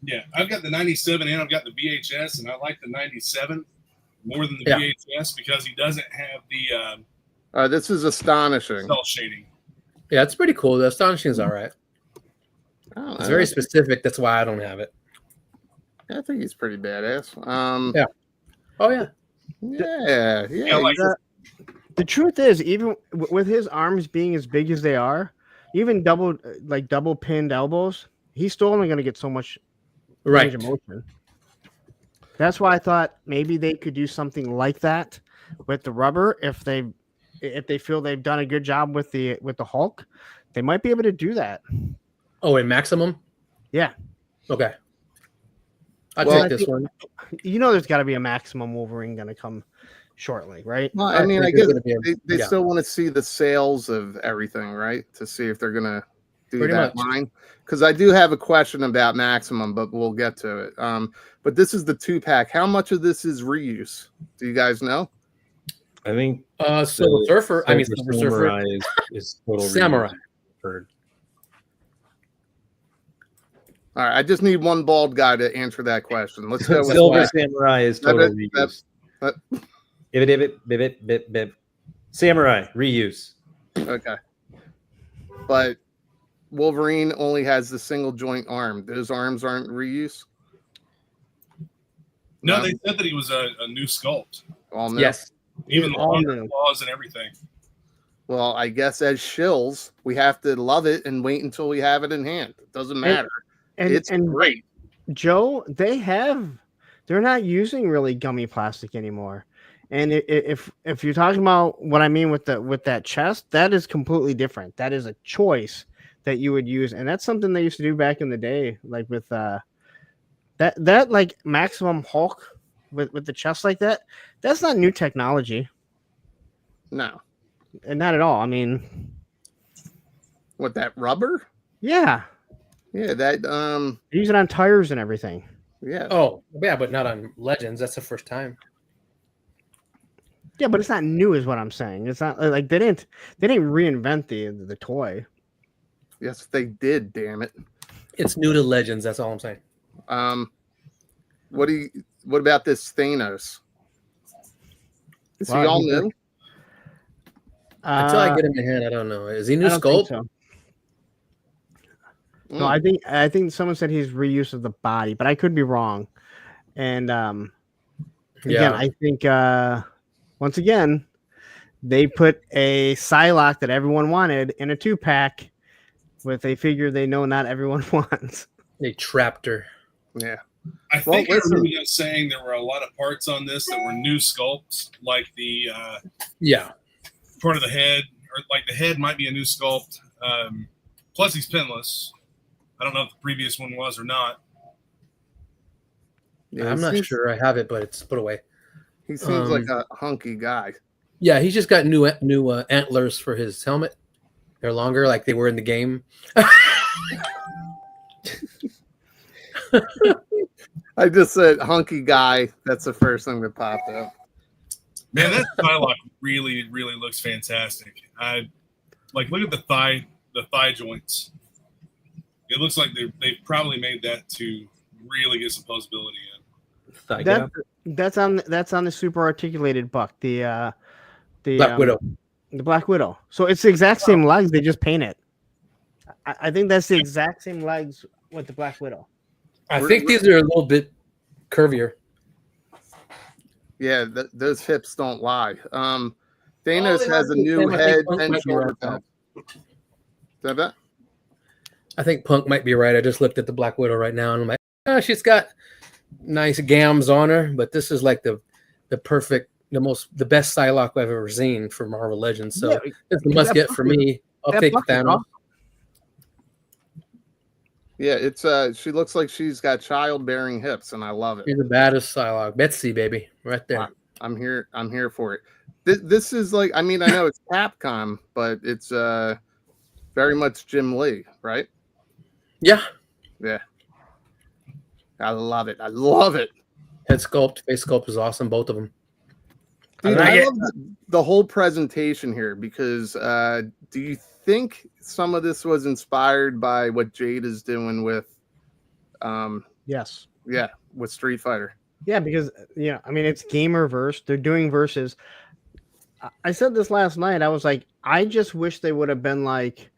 Speaker 5: Yeah, I've got the 97 and I've got the VHS, and I like the 97. more than the
Speaker 7: Yeah.
Speaker 5: VHS because he doesn't have the
Speaker 3: This is astonishing.
Speaker 5: cell shading.
Speaker 7: Yeah, it's pretty cool. The Astonishing is all right.
Speaker 3: Oh,
Speaker 7: It's very specific. That's why I don't have it.
Speaker 3: I think he's pretty badass.
Speaker 7: Yeah. Oh yeah.
Speaker 3: Yeah.
Speaker 5: Yeah, like
Speaker 6: The truth is, even with his arms being as big as they are, even double pinned elbows, he's still only going to get so much
Speaker 7: Right.
Speaker 6: range of motion. That's why I thought maybe they could do something like that with the rubber. If they feel they've done a good job with the Hulk, they might be able to do that.
Speaker 7: Oh, in Maximum?
Speaker 6: Yeah.
Speaker 7: Okay. I'll
Speaker 3: Well,
Speaker 7: take this one.
Speaker 6: You know, there's got to be a Maximum Wolverine going to come shortly, right?
Speaker 3: Well, I mean, I
Speaker 7: think
Speaker 3: guess
Speaker 7: it's gonna be
Speaker 3: they
Speaker 7: yeah.
Speaker 3: still want to see the sales of everything, right? To see if they're going to do
Speaker 7: Pretty
Speaker 3: that
Speaker 7: much.
Speaker 3: line. Because I do have a question about Maximum, but we'll get to it. But this is the 2-pack. How much of this is reuse? Do you guys know?
Speaker 4: I think
Speaker 7: Silver Surfer. I mean,
Speaker 4: Silver
Speaker 7: Silver Surfer.
Speaker 4: Samurai is total
Speaker 7: Samurai.
Speaker 4: reuse. Heard.
Speaker 3: All right, I just need one bald guy to answer that question. Let's go with
Speaker 4: Silver
Speaker 3: Mike.
Speaker 4: Samurai is total
Speaker 3: That-
Speaker 4: reuse.
Speaker 3: that-
Speaker 4: Bib. Samurai reuse.
Speaker 3: Okay. But Wolverine only has the single joint arm. Those arms aren't reuse?
Speaker 5: no, they said that he was a new sculpt,
Speaker 3: All new?
Speaker 7: Yes.
Speaker 5: even the
Speaker 6: all
Speaker 5: longer
Speaker 6: new.
Speaker 5: claws and everything.
Speaker 3: Well, I guess as shills, we have to love it and wait until we have it in hand. It doesn't matter. It's great.
Speaker 6: Joe, they're not using really gummy plastic anymore. And if you're talking about what I mean with that chest, that is completely different. That is a choice that you would use, and that's something they used to do back in the day, like with that like Maximum Hulk with the chest like that. That's not new technology,
Speaker 3: No.
Speaker 6: and not at all. I mean,
Speaker 3: What, that rubber?
Speaker 6: yeah,
Speaker 3: Yeah, that
Speaker 6: they use it on tires and everything.
Speaker 3: yeah.
Speaker 7: Oh, yeah, but not on Legends. That's the first time.
Speaker 6: Yeah, but it's not new, is what I'm saying. It's not like they didn't reinvent the toy.
Speaker 3: Yes, they did, damn it.
Speaker 7: It's new to Legends. That's all I'm saying.
Speaker 3: What about this Thanos? Is he
Speaker 6: Wow,
Speaker 3: all
Speaker 6: he's
Speaker 3: new?
Speaker 7: Until I get him in hand, I don't know. Is he new
Speaker 6: I don't think
Speaker 7: sculpt?
Speaker 6: so. No,
Speaker 3: Mm.
Speaker 6: I think someone said he's reuse of the body, but I could be wrong. And again,
Speaker 7: Yeah.
Speaker 6: I think once again they put a Psylocke that everyone wanted in a 2-pack with a figure they know not everyone wants.
Speaker 7: They trapped her.
Speaker 3: Yeah.
Speaker 5: I
Speaker 3: Well,
Speaker 5: think I
Speaker 3: listen.
Speaker 5: remember them saying there were a lot of parts on this that were new sculpts, like the
Speaker 7: Yeah.
Speaker 5: part of the head, or like the head might be a new sculpt. Plus, he's pinless. I don't know if the previous one was or not.
Speaker 3: Yeah,
Speaker 7: I'm not sure I have it, but it's put away.
Speaker 3: He seems like a hunky guy.
Speaker 7: Yeah, he's just got new antlers for his helmet. They're longer, like they were in the game.
Speaker 3: I just said hunky guy. That's the first thing that popped up.
Speaker 5: Man, that Psylocke really, really looks fantastic. I like look at the thigh joints. It looks like they've probably made that to really get some posability in.
Speaker 6: That's on the super articulated buck, the
Speaker 7: Black Widow.
Speaker 6: the Black Widow. So it's the exact same legs. They just paint it. I think that's the exact same legs with the Black Widow.
Speaker 7: I think these are a little bit curvier.
Speaker 3: Yeah, those hips don't lie. Thanos
Speaker 7: they
Speaker 3: has
Speaker 7: have
Speaker 3: a
Speaker 7: the
Speaker 3: new
Speaker 7: same, I think
Speaker 3: head
Speaker 7: Punk
Speaker 3: and
Speaker 7: might be
Speaker 3: shoulder
Speaker 7: right,
Speaker 3: pad. Is that it?
Speaker 7: I think Punk might be right. I just looked at the Black Widow right now, and I'm like, she's got nice gams on her, but this is like the perfect, the best Psylocke I've ever seen for Marvel Legends. So
Speaker 6: Yeah,
Speaker 7: it's a must get for me. I'll
Speaker 6: that
Speaker 7: take
Speaker 6: buck is
Speaker 7: Thanos.
Speaker 6: awesome.
Speaker 3: Yeah, it's she looks like she's got childbearing hips, and I love it.
Speaker 7: You're the baddest Psylocke, Betsy, baby, right there.
Speaker 3: I'm here for it. This is like, I mean, I know it's Capcom, but it's very much Jim Lee, right?
Speaker 7: Yeah,
Speaker 3: Yeah. I love it. I love it.
Speaker 7: head sculpt, face sculpt is awesome, both of them.
Speaker 3: Dude,
Speaker 7: like
Speaker 3: I
Speaker 7: it.
Speaker 3: love the whole presentation here because do you think some of this was inspired by what Jade is doing with
Speaker 6: Yes.
Speaker 3: with Street Fighter?
Speaker 6: Yeah, because I mean, it's gamerverse. They're doing verses. I said this last night. I was like, I just wish they would have been like,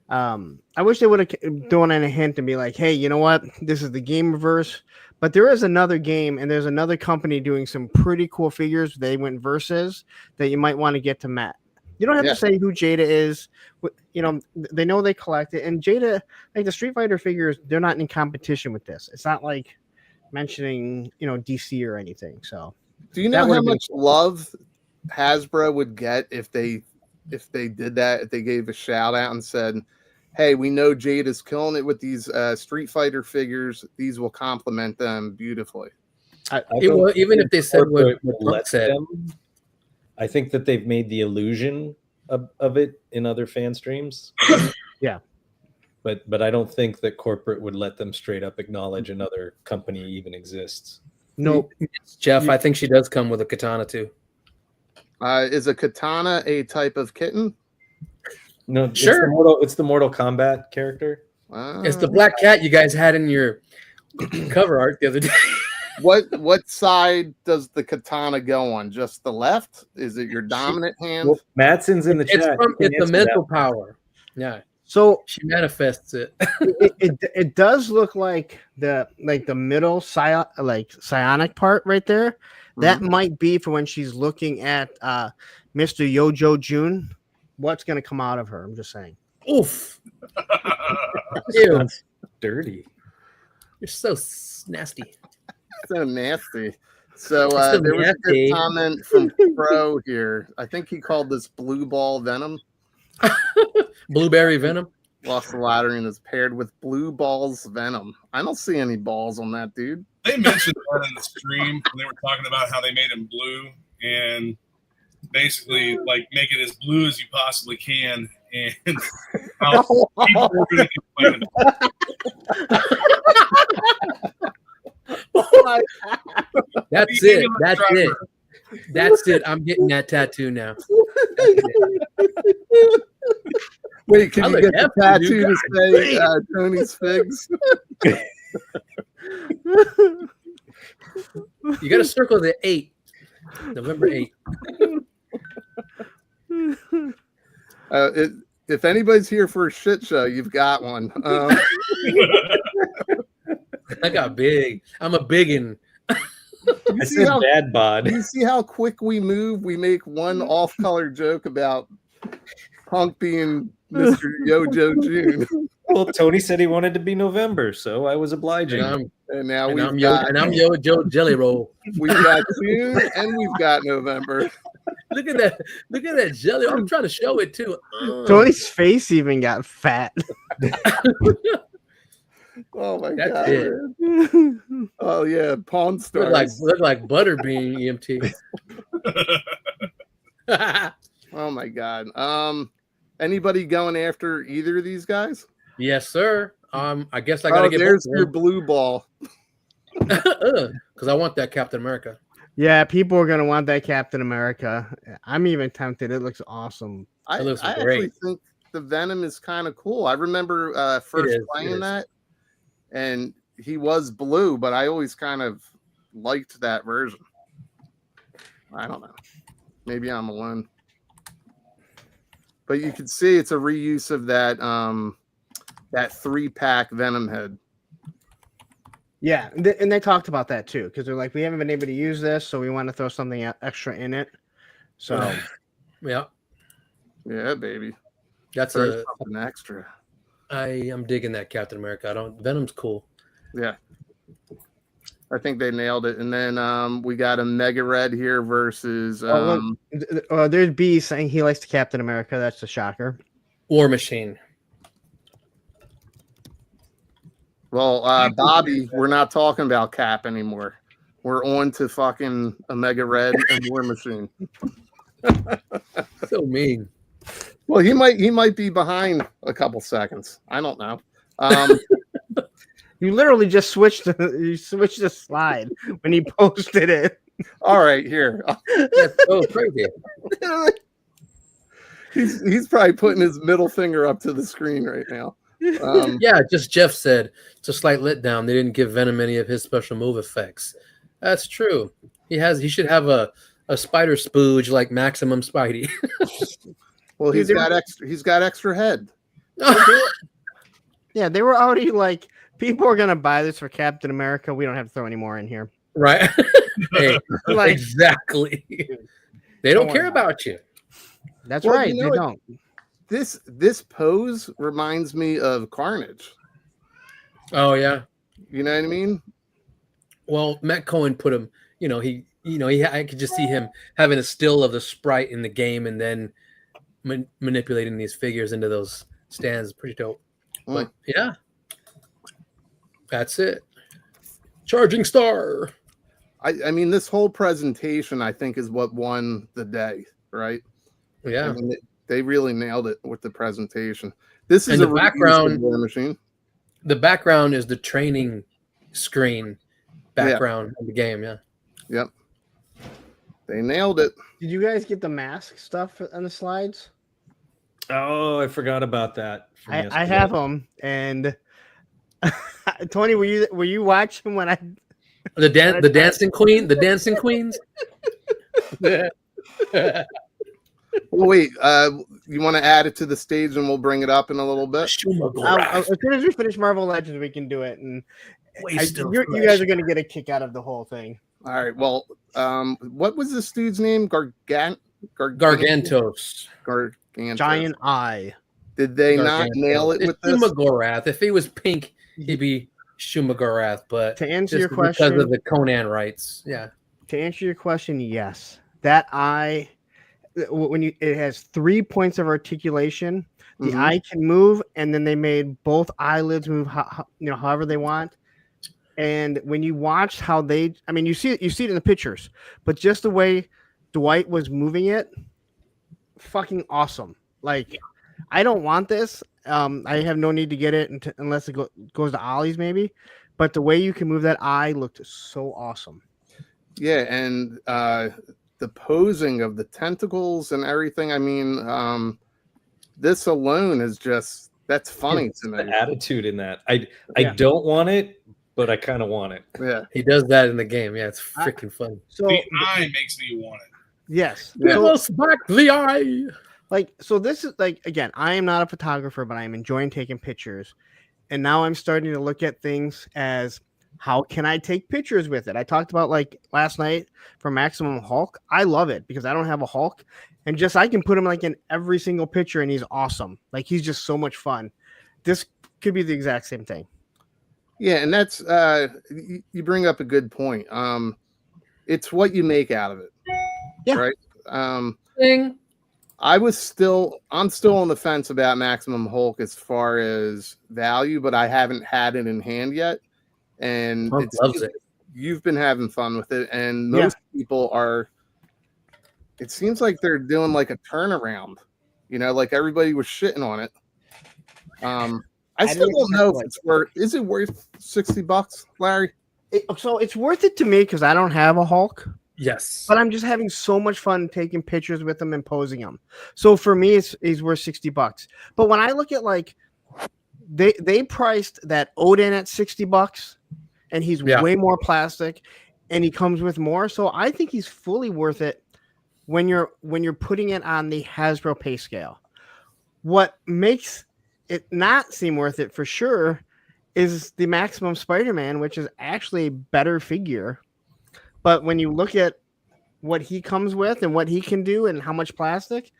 Speaker 6: I wish they would have thrown in a hint and be like, hey, you know what? This is the gamerverse, but there is another game and there's another company doing some pretty cool figures. They went versus that you might want to get to Matt. You don't have to say who Jada is. They know they collect it, and Jada, like the Street Fighter figures, they're not in competition with this. It's not like mentioning DC or anything. So,
Speaker 3: do you know how much love Hasbro would get if they did that? If they gave a shout out and said, "Hey, we know Jada's killing it with these Street Fighter figures. These will complement them beautifully."
Speaker 7: Even if they said what
Speaker 4: let said. I think that they've made the illusion of it in other fan streams.
Speaker 6: Yeah.
Speaker 4: But I don't think that corporate would let them straight up acknowledge another company even exists.
Speaker 6: No,
Speaker 7: Jeff, I think she does come with a katana too.
Speaker 3: Is a katana a type of kitten?
Speaker 4: No,
Speaker 7: sure.
Speaker 4: It's the Mortal Kombat character.
Speaker 7: It's the black cat you guys had in your cover art the other day.
Speaker 3: What side does the katana go on? Just the left? Is it your dominant hand?
Speaker 4: Well, Madsen's in the chat.
Speaker 7: It's the mental power. Yeah.
Speaker 6: So
Speaker 7: she manifests it.
Speaker 6: it does look like the middle psionic part right there. That might be for when she's looking at Mr. GIJoe June. What's going to come out of her? I'm just saying.
Speaker 7: Oof. Ew.
Speaker 4: Dirty.
Speaker 7: You're so nasty.
Speaker 3: So nasty. So there was a good comment from Pro here. I think he called this blue ball venom.
Speaker 7: Blueberry venom.
Speaker 3: Lost the lottery and is paired with blue balls venom. I don't see any balls on that dude.
Speaker 5: They mentioned that in the stream when they were talking about how they made him blue and basically like make it as blue as you possibly can. And how people are going to complain about
Speaker 7: That's it. That's it. That's it. I'm getting that tattoo now.
Speaker 3: Wait, can you get the tattoo to say Tony's figs?
Speaker 7: You got to circle the 8, November 8.
Speaker 3: If anybody's here for a shit show, you've got one.
Speaker 7: I got big. I'm a biggin.
Speaker 4: I said dad bod.
Speaker 3: You see how quick we move? We make one off-color joke about Punk being Mr. GIJoe June.
Speaker 4: Well, Tony said he wanted to be November, so I was obliging.
Speaker 7: And
Speaker 3: I'm
Speaker 7: GIJoe Jelly Roll.
Speaker 3: We've got June and we've got November.
Speaker 7: Look at that! Look at that jelly. I'm trying to show it too.
Speaker 6: Tony's face even got fat.
Speaker 3: Oh my
Speaker 7: That's
Speaker 3: god!
Speaker 7: It.
Speaker 3: Oh yeah, Pawn Stars.
Speaker 7: Look like Butterbean EMT.
Speaker 3: Oh my god. Anybody going after either of these guys?
Speaker 7: Yes, sir. I guess I gotta get.
Speaker 3: There's your blue ball.
Speaker 7: Because I want that Captain America.
Speaker 6: Yeah, people are gonna want that Captain America. I'm even tempted. It looks awesome.
Speaker 3: I
Speaker 7: great.
Speaker 3: actually think the Venom is kind of cool. I remember first playing that, and he was blue, but I always kind of liked that version. I don't know. Maybe I'm alone. But you can see it's a reuse of that that 3-pack Venom head.
Speaker 6: Yeah, and they talked about that too, because they're like, we haven't been able to use this, so we want to throw something extra in it. So,
Speaker 7: yeah,
Speaker 3: baby,
Speaker 7: that's
Speaker 3: something extra.
Speaker 7: I am digging that Captain America. Venom's cool.
Speaker 3: Yeah, I think they nailed it. And then we got a Mega Red here versus.
Speaker 6: There's B saying he likes the Captain America. That's a shocker.
Speaker 7: War Machine.
Speaker 3: Well, Bobby, we're not talking about Cap anymore. We're on to fucking Omega Red and War Machine.
Speaker 7: So mean.
Speaker 3: Well, he might be behind a couple seconds. I don't know.
Speaker 6: You literally just switched the slide when he posted it.
Speaker 3: All right, here.
Speaker 7: That's so crazy.
Speaker 3: He's probably putting his middle finger up to the screen right now.
Speaker 7: Yeah, just Jeff said it's a slight letdown. They didn't give Venom any of his special move effects. That's true. He should have a spider spooge like Maximum Spidey.
Speaker 3: Well,
Speaker 6: Dude,
Speaker 3: he's got extra head.
Speaker 6: Yeah, they were already like, people are gonna buy this for Captain America. We don't have to throw any more in here.
Speaker 7: Right? Hey,
Speaker 6: Like,
Speaker 7: exactly. They don't
Speaker 6: Don't
Speaker 7: care
Speaker 6: worry about
Speaker 7: about you.
Speaker 6: that's
Speaker 3: Well,
Speaker 6: right.
Speaker 3: you know
Speaker 6: They
Speaker 3: what?
Speaker 6: don't.
Speaker 3: This pose reminds me of Carnage.
Speaker 7: Oh yeah.
Speaker 3: You know what I mean?
Speaker 7: Well, Matt Cohen put him. I could just see him having a still of the sprite in the game and then manipulating these figures into those stands. Pretty dope. But yeah, that's it. Charging Star.
Speaker 3: I mean, this whole presentation, I think, is what won the day, right?
Speaker 7: Yeah.
Speaker 3: I mean, they really nailed it with the presentation. This is
Speaker 7: And
Speaker 3: a
Speaker 7: the background-
Speaker 3: War Machine.
Speaker 7: The background is the training screen background of the game. Yeah.
Speaker 3: Yep. They nailed it.
Speaker 6: Did you guys get the mask stuff on the slides?
Speaker 4: Oh, I forgot about that. from
Speaker 6: I
Speaker 4: yesterday.
Speaker 6: have them, and Tony, were you watching when I?
Speaker 7: The dancing queens.
Speaker 3: Well, wait. You want to add it to the stage, and we'll bring it up in a little bit.
Speaker 6: As soon as we finish Marvel Legends, we can do it, and
Speaker 7: Waste of
Speaker 6: you
Speaker 7: flesh.
Speaker 6: guys are gonna get a kick out of the whole thing.
Speaker 3: All right. Well, what was this dude's name?
Speaker 7: Gargantos.
Speaker 3: Gargantos.
Speaker 6: Giant eye.
Speaker 3: Did they not
Speaker 7: Gargantos.
Speaker 3: nail it
Speaker 7: It's
Speaker 3: with this?
Speaker 7: Shumagorath. If he was pink, he'd be Shumagorath. But
Speaker 6: To answer
Speaker 7: just
Speaker 6: your
Speaker 7: because
Speaker 6: question,
Speaker 7: of the Conan rights, yeah.
Speaker 6: To answer your question, yes, that eye, it has 3 points of articulation. The
Speaker 3: Mhm.
Speaker 6: eye can move, and then they made both eyelids move, however they want. And when you watch how you see it in the pictures, but just the way Dwight was moving it, fucking awesome. Like, I don't want this. I have no need to get it unless it goes to Ollie's maybe. But the way you can move that eye looked so awesome.
Speaker 3: Yeah, and the posing of the tentacles and everything. I mean, this alone is that's funny to me.
Speaker 4: The attitude in that. I
Speaker 6: Yeah.
Speaker 4: don't want it, but I kind of want it.
Speaker 3: Yeah.
Speaker 7: He does that in the game. Yeah, it's freaking fun.
Speaker 6: So
Speaker 5: The eye makes me want it.
Speaker 6: yes,
Speaker 3: Yeah.
Speaker 6: So,
Speaker 7: back the eye.
Speaker 6: so this is like, again, I am not a photographer, but I am enjoying taking pictures, and now I'm starting to look at things as how can I take pictures with it. I talked about like last night for Maximum Hulk. I love it because I don't have a Hulk, and just I can put him like in every single picture, and he's awesome. Like, he's just so much fun. This could be the exact same thing.
Speaker 3: Yeah, and that's you bring up a good point. It's what you make out of it.
Speaker 6: Yeah.
Speaker 3: Right.
Speaker 7: Thing.
Speaker 3: I'm still on the fence about Maximum Hulk as far as value, but I haven't had it in hand yet. And
Speaker 7: Hulk loves it.
Speaker 3: You've been having fun with it, and most people are. It seems like they're doing like a turnaround. Like everybody was shitting on it. I still
Speaker 6: didn't
Speaker 3: don't know if
Speaker 6: like
Speaker 3: it's worth. Is it worth $60, Larry?
Speaker 6: So it's worth it to me because I don't have a Hulk.
Speaker 7: Yes.
Speaker 6: But I'm just having so much fun taking pictures with them and posing them. So for me, he's worth $60. But when I look at like they priced that Odin at $60, and he's way more plastic, and he comes with more. So I think he's fully worth it when you're putting it on the Hasbro pay scale. What makes it not seem worth it for sure is the Maximum Spider-Man, which is actually a better figure. But when you look at what he comes with and what he can do and how much plastic,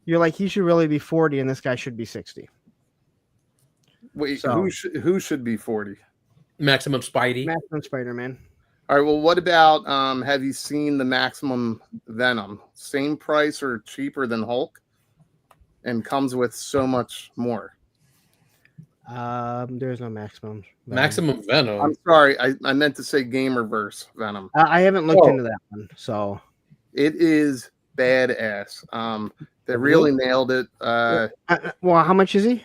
Speaker 6: you're like, he should really be 40 and this guy should be 60.
Speaker 3: Wait,
Speaker 6: So-
Speaker 3: who should be 40?
Speaker 7: Maximum Spidey.
Speaker 6: Maximum Spider-Man.
Speaker 3: All right. Well, what about have you seen the Maximum Venom? Same price or cheaper than Hulk, and comes with so much more.
Speaker 6: There's no Maximum.
Speaker 7: Maximum Venom.
Speaker 3: I'm sorry, I meant to say Gamerverse Venom.
Speaker 6: I haven't looked into that one, so
Speaker 3: It is badass. They really nailed it.
Speaker 6: well, how much is he?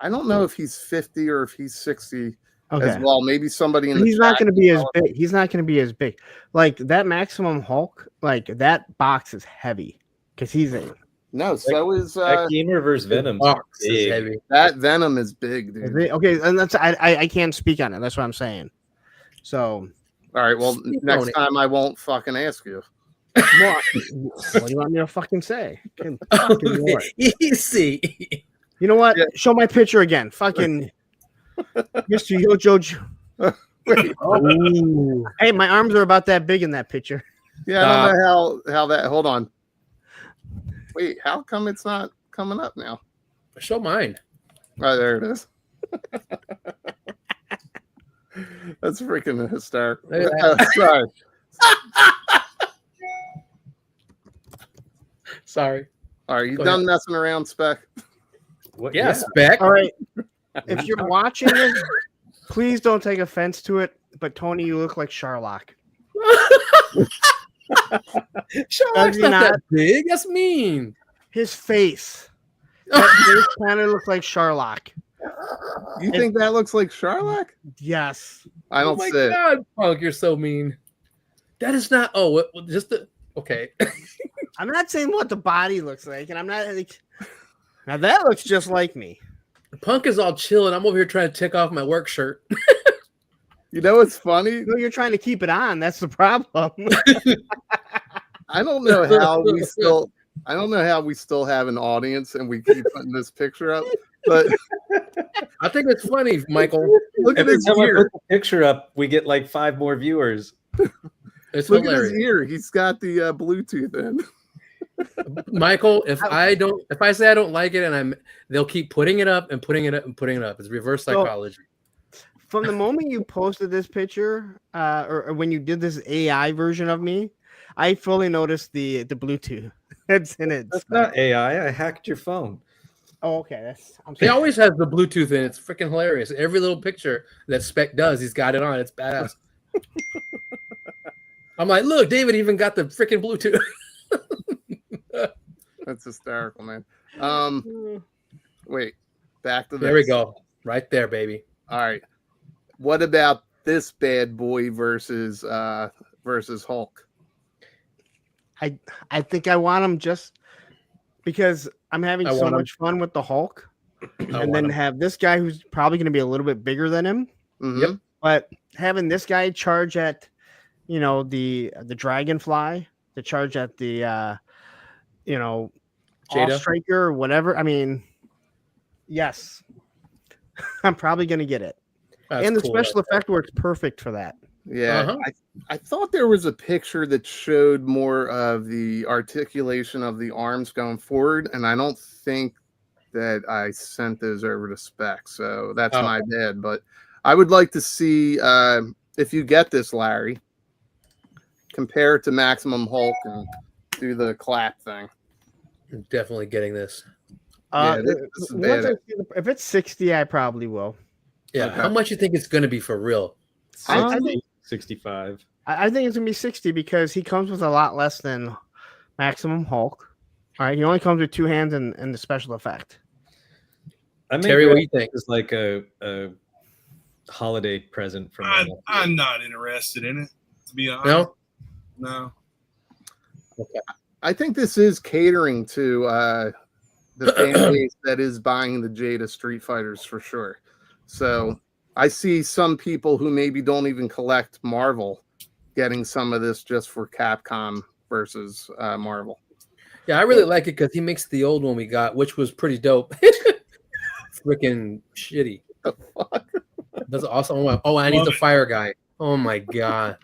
Speaker 3: I don't know if he's 50 or if he's 60
Speaker 6: Okay.
Speaker 3: as well. Maybe somebody in the
Speaker 6: He's not
Speaker 3: chat
Speaker 6: going to be
Speaker 3: can
Speaker 6: as
Speaker 3: tell us.
Speaker 6: big. He's not going to be as big. Like that Maximum Hulk, like that box is heavy because he's a.
Speaker 3: No, so is
Speaker 4: That Gamer versus Venom.
Speaker 7: Box is heavy.
Speaker 3: that Venom is big,
Speaker 6: Is
Speaker 3: dude.
Speaker 6: it? Okay, and that's I can't speak on it. That's what I'm saying. So,
Speaker 3: All right. Well,
Speaker 7: Sleep
Speaker 3: next
Speaker 7: on it.
Speaker 3: time I won't fucking ask you.
Speaker 6: What do you want me to fucking say? Good fucking Lord.
Speaker 7: Easy.
Speaker 6: You know what?
Speaker 3: Yeah.
Speaker 6: Show my picture again. Fucking Mr. GIJoe.
Speaker 3: Wait,
Speaker 6: Ooh. Hey, my arms are about that big in that picture.
Speaker 3: yeah, I don't know how that. Hold on. Wait, how come it's not coming up now?
Speaker 7: Show mine.
Speaker 3: Oh, there it is. That's freaking hysterical.
Speaker 7: Look at
Speaker 3: Sorry.
Speaker 7: Sorry.
Speaker 3: Are you
Speaker 7: Go
Speaker 3: done
Speaker 7: ahead.
Speaker 3: messing around, Spec?
Speaker 4: What?
Speaker 7: Yeah, Spec.
Speaker 6: All right. If you're watching this, please don't take offense to it. But Tony, you look like Sherlock.
Speaker 7: Sherlock's
Speaker 6: You're
Speaker 7: not
Speaker 6: not.
Speaker 7: that big. That's mean.
Speaker 6: His face. That face kind of looks like Sherlock.
Speaker 3: You think that looks like Sherlock?
Speaker 6: Yes.
Speaker 3: I
Speaker 7: Oh
Speaker 3: don't
Speaker 7: my
Speaker 3: see it.
Speaker 7: God, Punk, you're so mean. That is not. Oh, just the. Okay.
Speaker 6: I'm not saying what the body looks like, and I'm not like. Now that looks just like me.
Speaker 7: Punk is all chill, and I'm over here trying to take off my work shirt.
Speaker 3: You know what's funny?
Speaker 6: No, you're trying to keep it on. That's the problem.
Speaker 3: I don't know how we still. I don't know how we still have an audience and we keep putting this picture up. But
Speaker 7: I think it's funny, Michael.
Speaker 3: look at
Speaker 4: Every
Speaker 3: his
Speaker 4: time I
Speaker 3: ear.
Speaker 4: put the picture up, we get like 5 more viewers.
Speaker 7: It's
Speaker 3: Look at
Speaker 7: hilarious.
Speaker 3: his ear. He's got the Bluetooth in.
Speaker 7: Michael, if I say I don't like it, and they'll keep putting it up and putting it up and putting it up. It's reverse psychology.
Speaker 6: From the moment you posted this picture, or when you did this AI version of me, I fully noticed the Bluetooth that's in it.
Speaker 4: That's not AI. I hacked your phone.
Speaker 6: Oh, okay. I'm
Speaker 7: He
Speaker 6: sorry.
Speaker 7: always has the Bluetooth in. It's freaking hilarious. Every little picture that Spec does, he's got it on. It's badass. I'm like, look, David even got the freaking Bluetooth.
Speaker 3: That's hysterical, man. Wait, back to this.
Speaker 7: There we go. Right there, baby.
Speaker 3: All right. What about this bad boy versus Hulk?
Speaker 6: I think I want him just because I'm having
Speaker 7: I
Speaker 6: so
Speaker 7: want him.
Speaker 6: much fun with the Hulk,
Speaker 7: I
Speaker 6: and
Speaker 7: want
Speaker 6: then
Speaker 7: him.
Speaker 6: have this guy who's probably going to be a little bit bigger than him.
Speaker 3: Mhm.
Speaker 7: Yep.
Speaker 6: But having this guy charge at, the Dragonfly, to charge at the,
Speaker 7: Jada?
Speaker 6: Striker or whatever. I mean, yes, I'm probably going to get it.
Speaker 7: That's
Speaker 6: And the
Speaker 7: cool.
Speaker 6: special effect works perfect for that.
Speaker 3: Yeah,
Speaker 7: Uh-huh.
Speaker 3: I thought there was a picture that showed more of the articulation of the arms going forward, and I don't think that I sent those over to Spec, so that's
Speaker 7: Oh.
Speaker 3: my bad. But I would like to see if you get this, Larry, compare it to Maximum Hulk and do the clap thing.
Speaker 7: I'm definitely getting this.
Speaker 3: This is
Speaker 6: Once
Speaker 3: bad.
Speaker 6: if it's 60, I probably will.
Speaker 7: Yeah.
Speaker 3: Okay.
Speaker 7: How much you think it's going to be for real?
Speaker 6: I think
Speaker 4: 65.
Speaker 6: I think it's gonna be 60 because he comes with a lot less than Maximum Hulk. All right, he only comes with 2 hands and the special effect.
Speaker 4: I may
Speaker 7: Terry, what
Speaker 4: grab
Speaker 7: do you think?
Speaker 4: this like a holiday present from my nephew.
Speaker 5: I'm not interested in it, to be honest.
Speaker 7: No?
Speaker 5: No.
Speaker 3: I think this is catering to the fan base that is buying the Jada Street Fighters for sure. So I see some people who maybe don't even collect Marvel getting some of this just for Capcom versus Marvel.
Speaker 7: Yeah, I really like it because he makes the old one we got, which was pretty dope. Freaking shitty. That's awesome. Oh, I need
Speaker 5: Love
Speaker 7: the
Speaker 5: it.
Speaker 7: fire guy. Oh my god.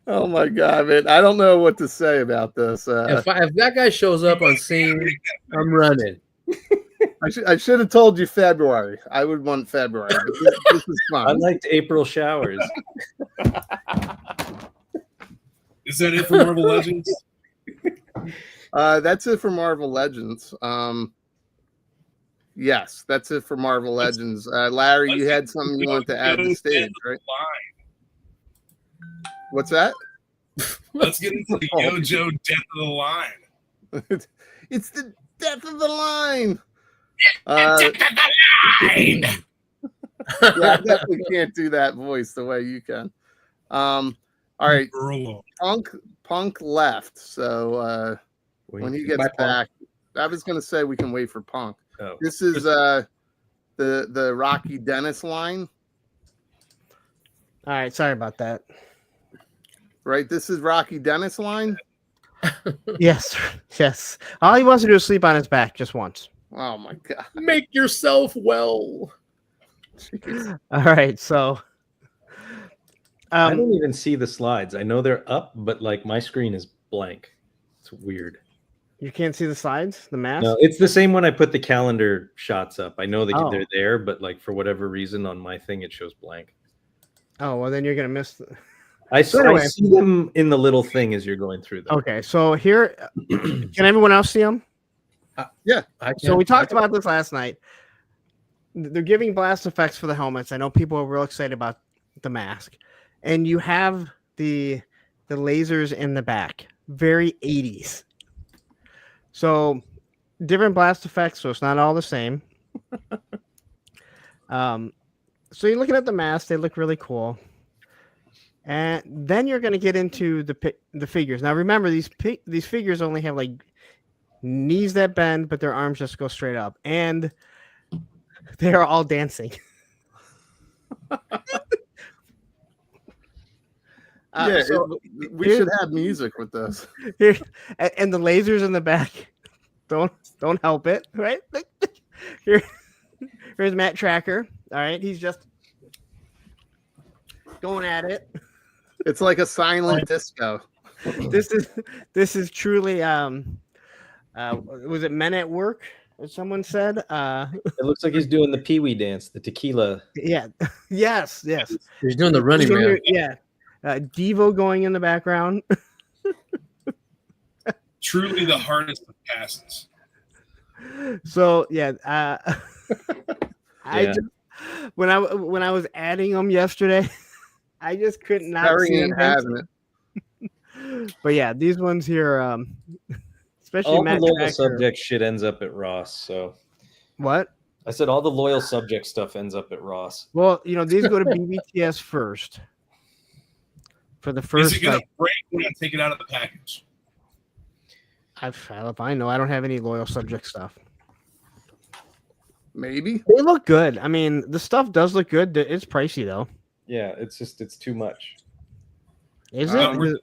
Speaker 3: Oh my god, man! I don't know what to say about this.
Speaker 7: If that guy shows up on scene, I'm running.
Speaker 3: I should have told you February. I would want February. But this is
Speaker 4: I
Speaker 3: fun.
Speaker 4: liked April showers.
Speaker 5: Is that it for Marvel Legends?
Speaker 3: That's it for Marvel Legends. Yes, that's it for Marvel Legends. Larry, you had something you wanted to add to the stage, right? What's that?
Speaker 5: Let's get into the GIJoe Death of the Line.
Speaker 3: It's the death of the line.
Speaker 5: Death of the Line!
Speaker 3: Yeah, I definitely can't do that voice the way you can. All right,
Speaker 5: Earl.
Speaker 3: Punk left, so when he gets
Speaker 7: Bye, Punk.
Speaker 3: back, I was gonna say we can wait for Punk.
Speaker 4: Oh.
Speaker 3: This is the Rocky Dennis line.
Speaker 6: All right, sorry about that.
Speaker 3: Right, this is Rocky Dennis line.
Speaker 6: Yes, yes. All he wants to do is sleep on his back just once.
Speaker 3: Oh my god!
Speaker 7: Make yourself well.
Speaker 3: Jeez.
Speaker 6: All right, so
Speaker 4: I don't even see the slides. I know they're up, but like my screen is blank. It's weird.
Speaker 6: you can't see the slides, the mask.
Speaker 4: No, it's the same when I put the calendar shots up. I know
Speaker 6: Oh.
Speaker 4: they're there, but like for whatever reason on my thing it shows blank.
Speaker 6: Oh well, then you're gonna miss.
Speaker 4: I
Speaker 6: anyway.
Speaker 4: see them in the little thing as you're going through them.
Speaker 6: Okay, so here, can everyone else see them? So we talked about this last night. They're giving blast effects for the helmets. I know people are real excited about the mask, and you have the lasers in the back, very 80s. So different blast effects, so it's not all the same. So you're looking at the mask; they look really cool. And then you're going to get into the figures. Now remember, these figures only have like knees that bend, but their arms just go straight up, and they are all dancing. So
Speaker 3: we should have music with this.
Speaker 6: here, and the lasers in the back don't help it, right? Here's Matt Tracker. All right, he's just going at it.
Speaker 3: It's like a silent disco.
Speaker 6: This is truly was it Men at Work, as someone said?
Speaker 4: It looks like he's doing the Pee-wee dance, the tequila.
Speaker 6: Yeah. Yes.
Speaker 7: He's doing the running man.
Speaker 6: Yeah. Devo going in the background.
Speaker 5: Truly the hardest of passes.
Speaker 6: So yeah, when I was adding them yesterday, I just could not
Speaker 3: Harry
Speaker 6: see
Speaker 3: ain't
Speaker 6: them.
Speaker 3: having it.
Speaker 6: But yeah, these ones here, especially
Speaker 4: All
Speaker 6: Matt
Speaker 4: the loyal
Speaker 6: Tracker.
Speaker 4: subject shit ends up at Ross. So
Speaker 6: What?
Speaker 4: I said all the loyal subject stuff ends up at Ross.
Speaker 6: Well, these go to BBTS first. For the
Speaker 5: Is
Speaker 6: first,
Speaker 5: it going to break when I take it out of the package?
Speaker 6: if I know, I don't have any loyal subject stuff.
Speaker 3: Maybe.
Speaker 6: They look good. I mean, the stuff does look good. It's pricey though.
Speaker 4: Yeah, it's too much.
Speaker 6: Is
Speaker 5: What
Speaker 6: it?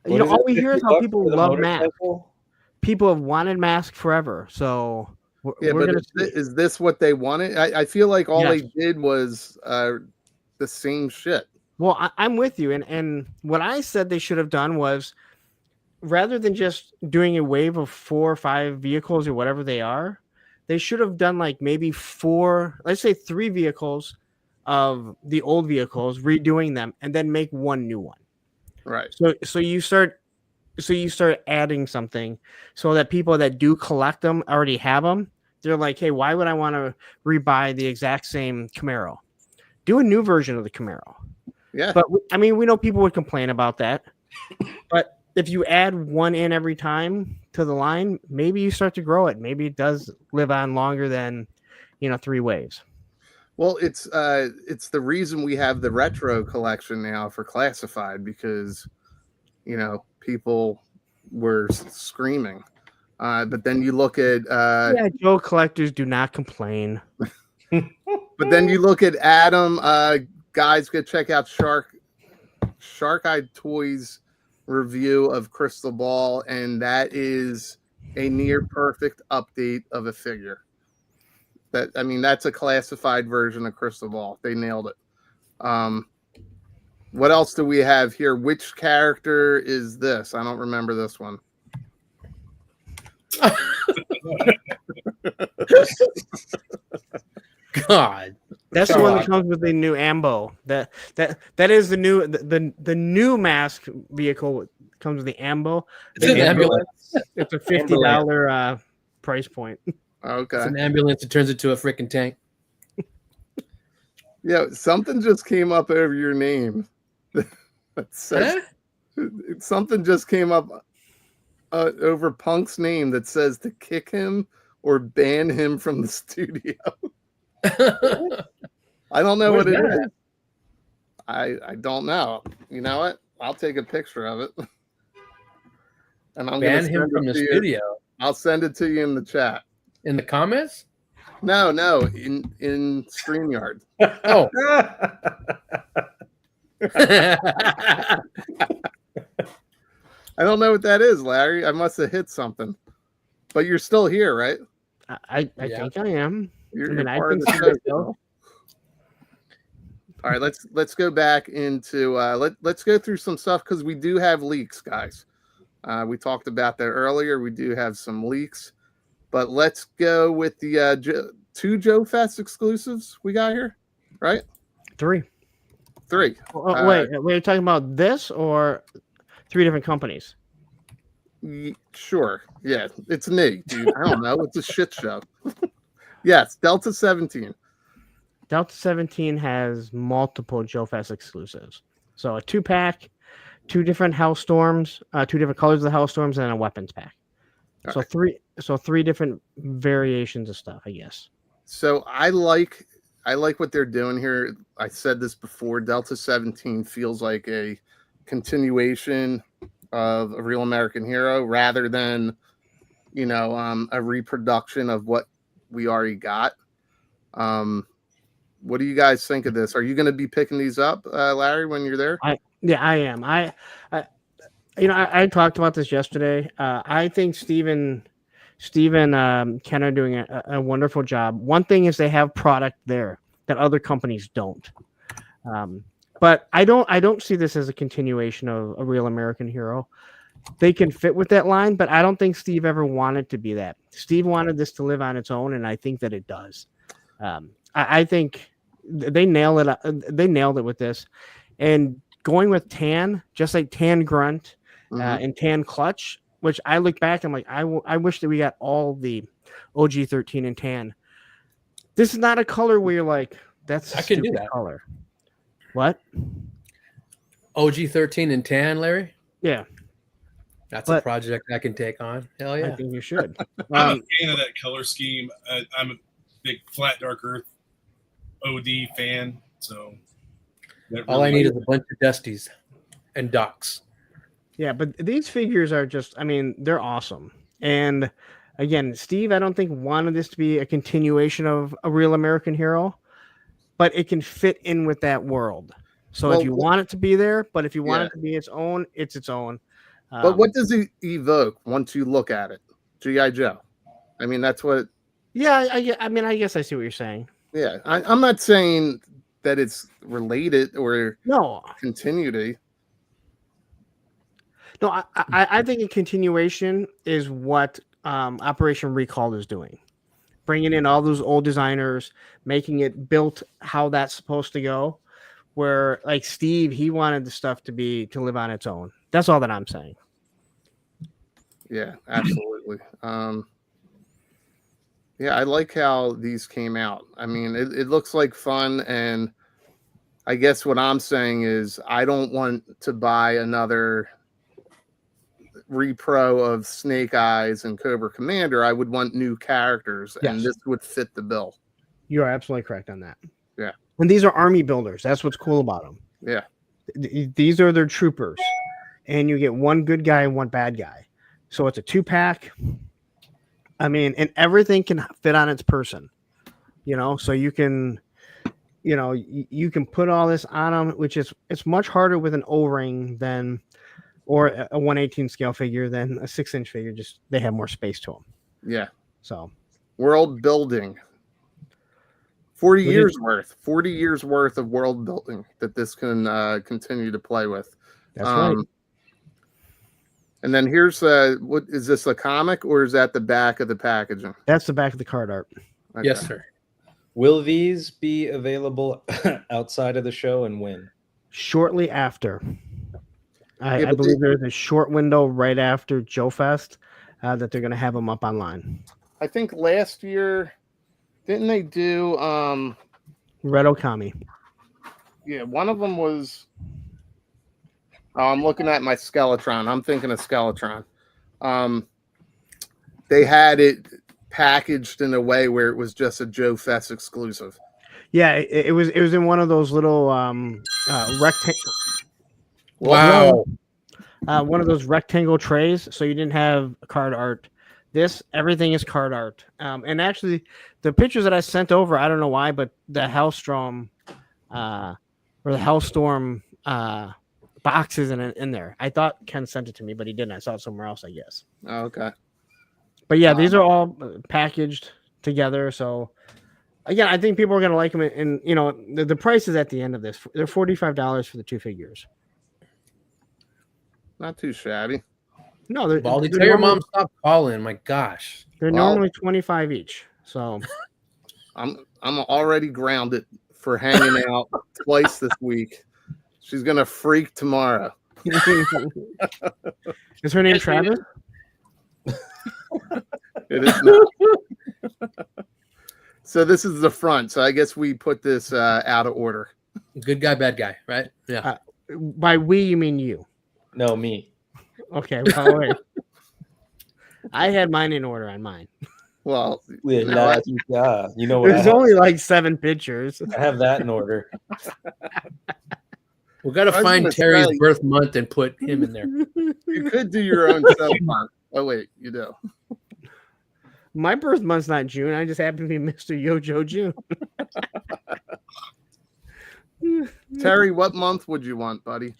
Speaker 5: is
Speaker 6: All we hear is how people
Speaker 4: $50 for the
Speaker 6: love masks.
Speaker 4: motorcycle?
Speaker 6: People have wanted masks forever. So
Speaker 3: Yeah,
Speaker 6: we're
Speaker 3: but
Speaker 6: gonna
Speaker 3: is this what they wanted? I feel like all
Speaker 6: Yes.
Speaker 3: they did was the same shit.
Speaker 6: Well, I'm with you. And what I said they should have done was, rather than just doing a wave of 4 or 5 vehicles or whatever they are, they should have done like maybe 4, let's say 3 vehicles of the old vehicles, redoing them, and then make one new one.
Speaker 3: Right.
Speaker 6: So you start adding something so that people that do collect them already have them. They're like, hey, why would I want to rebuy the exact same Camaro? Do a new version of the Camaro.
Speaker 3: Yeah.
Speaker 6: But we know people would complain about that. But if you add one in every time to the line, maybe you start to grow it. Maybe it does live on longer than 3 waves.
Speaker 3: Well, it's the reason we have the retro collection now for classified, because people were screaming. But then you look at
Speaker 6: Joe collectors do not complain.
Speaker 3: but then you look at Adam. Guys, go check out Shark Eyed Toys review of Crystal Ball, and that is a near perfect update of a figure. That's a classified version of Crystal Ball. They nailed it. What else do we have here? Which character is this? I don't remember this one.
Speaker 7: God.
Speaker 6: That's the one that comes with the new Ambo. That is the new mask vehicle. Comes with the Ambo.
Speaker 7: It's an ambulance.
Speaker 6: It's a $50 price point.
Speaker 3: Okay.
Speaker 7: It's an ambulance. It turns into a freaking tank.
Speaker 3: Yeah, something just came up over your name. That says, something just came up over Punk's name that says to kick him or ban him from the studio. I don't know what it is. I don't know. You know what? I'll take a picture of it. And I'm
Speaker 7: ban
Speaker 3: gonna
Speaker 7: him from the studio.
Speaker 3: I'll send it to you in the chat.
Speaker 7: In the comments?
Speaker 3: No, in StreamYard.
Speaker 7: Oh,
Speaker 3: I don't know what that is, Larry. I must have hit something. But you're still here, right?
Speaker 6: I think I am.
Speaker 3: You're
Speaker 6: I
Speaker 3: part of
Speaker 6: think
Speaker 3: the show still. All right, let's go back into let's go through some stuff because we do have leaks, guys. We talked about that earlier. We do have some leaks, but let's go with the 2 Joe Fest exclusives we got here, right?
Speaker 6: 3.
Speaker 3: 3.
Speaker 6: Wait, we're talking about this or 3 different companies?
Speaker 3: Sure. Yeah, it's me, dude. I don't know. It's a shit show. Yes, Delta 17.
Speaker 6: Delta 17 has multiple Joe Fest exclusives. So a 2-pack, 2 different Hellstorms, 2 different colors of the Hellstorms, and a weapons pack.
Speaker 3: All
Speaker 6: So 3 different variations of stuff, I guess.
Speaker 3: So I like what they're doing here. I said this before. Delta 17 feels like a continuation of A Real American Hero rather than, a reproduction of what we already got. What do you guys think of this? Are you going to be picking these up, Larry, when you're there?
Speaker 6: I am. I talked about this yesterday. I think Steven Ken are doing a wonderful job. One thing is they have product there that other companies don't. But I don't see this as a continuation of A Real American Hero. They can fit with that line, but I don't think Steve ever wanted to be that. Steve wanted this to live on its own, and I think that it does. I think they nailed it. They nailed it with this, and going with Tan, just like Tan Grunt and Tan Clutch, which I look back, I'm like, I wish that we got all the OG 13 and Tan. This is not a color where you're like, that's a stupid color. What?
Speaker 7: OG 13 and Tan, Larry?
Speaker 6: Yeah.
Speaker 7: That's a project I can take on. Hell yeah.
Speaker 6: I think you should.
Speaker 5: I'm a fan of that color scheme. I'm a big flat dark earth OD fan. So
Speaker 7: all I need is a bunch of Dusties and Ducks.
Speaker 6: Yeah, but these figures are just, they're awesome. And again, Steve, I don't think wanted this to be a continuation of A Real American Hero, but it can fit in with that world. So if you want it to be there, but if you want it to be its own, it's its own.
Speaker 3: But what does it evoke once you look at it? GIJoe. That's what.
Speaker 6: Yeah, I guess I see what you're saying.
Speaker 3: Yeah, I'm not saying that it's related or
Speaker 6: no
Speaker 3: continuity.
Speaker 6: No, I think a continuation is what Operation Recall is doing. Bringing in all those old designers, making it built how that's supposed to go. Where like Steve, he wanted the stuff to live on its own. That's all that I'm saying.
Speaker 3: Yeah, absolutely. Yeah, I like how these came out. It looks like fun, and I guess what I'm saying is I don't want to buy another repro of Snake Eyes and Cobra Commander. I would want new characters, and this would fit the bill.
Speaker 6: You are absolutely correct on that.
Speaker 3: Yeah.
Speaker 6: And these are army builders. That's what's cool about them.
Speaker 3: Yeah.
Speaker 6: These are their troopers. And you get one good guy and one bad guy. So it's a 2-pack. And everything can fit on its person. So you can, you can put all this on them, which is, it's much harder with an O-ring or a 1/18 scale figure than a 6-inch figure. Just they have more space to them.
Speaker 3: Yeah.
Speaker 6: So
Speaker 3: world building. 40 years worth of world building that this can continue to play with.
Speaker 6: That's right.
Speaker 3: And then here's what is this, a comic or is that the back of the packaging?
Speaker 6: That's the back of the card art.
Speaker 3: Okay.
Speaker 7: Yes, sir.
Speaker 4: Will these be available outside of the show and when?
Speaker 6: Shortly after. I believe there's a short window right after Joe Fest that they're going to have them up online.
Speaker 3: I think last year, didn't they do
Speaker 6: Red Okami?
Speaker 3: Yeah, one of them was. Oh, I'm looking at my Skeletron. I'm thinking of Skeletron. They had it packaged in a way where it was just a Joe Fest exclusive.
Speaker 6: Yeah, it was in one of those little rectangle.
Speaker 7: Wow.
Speaker 6: One of those rectangle trays, so you didn't have card art. Everything is card art. And actually, the pictures that I sent over, I don't know why, but the Hellstorm boxes in there. I thought Ken sent it to me, but he didn't. I saw it somewhere else, I guess.
Speaker 3: Oh, okay.
Speaker 6: But yeah, these are all packaged together. So again, I think people are going to like them. And you know, the price is at the end of this. They're $45 for the 2 figures.
Speaker 3: Not too shabby.
Speaker 6: No, they're
Speaker 7: Baldy,
Speaker 6: they're
Speaker 7: tell your
Speaker 6: normally-
Speaker 7: mom stop calling. My gosh.
Speaker 6: They're
Speaker 3: Well-
Speaker 6: normally 25 each. So
Speaker 3: I'm already grounded for hanging out twice this week. She's gonna freak tomorrow.
Speaker 6: is her name Travis?
Speaker 3: It is not. So this is the front. So I guess we put this out of order.
Speaker 7: Good guy, bad guy, right? Yeah.
Speaker 6: By we, you mean you?
Speaker 4: No, me.
Speaker 6: Okay. Well, wait. I had mine in order on mine.
Speaker 3: Well,
Speaker 4: Yeah, you know what?
Speaker 6: There's only like 7 pictures.
Speaker 4: I have that in order.
Speaker 7: We got to
Speaker 3: I was
Speaker 7: find
Speaker 3: gonna
Speaker 7: Terry's
Speaker 3: say-
Speaker 7: birth month and put him in there.
Speaker 3: you could do your own show month. Oh wait, you do.
Speaker 6: My birth month's not June. I just happen to be Mr. GIJoe June.
Speaker 3: Terry, what month would you want, buddy?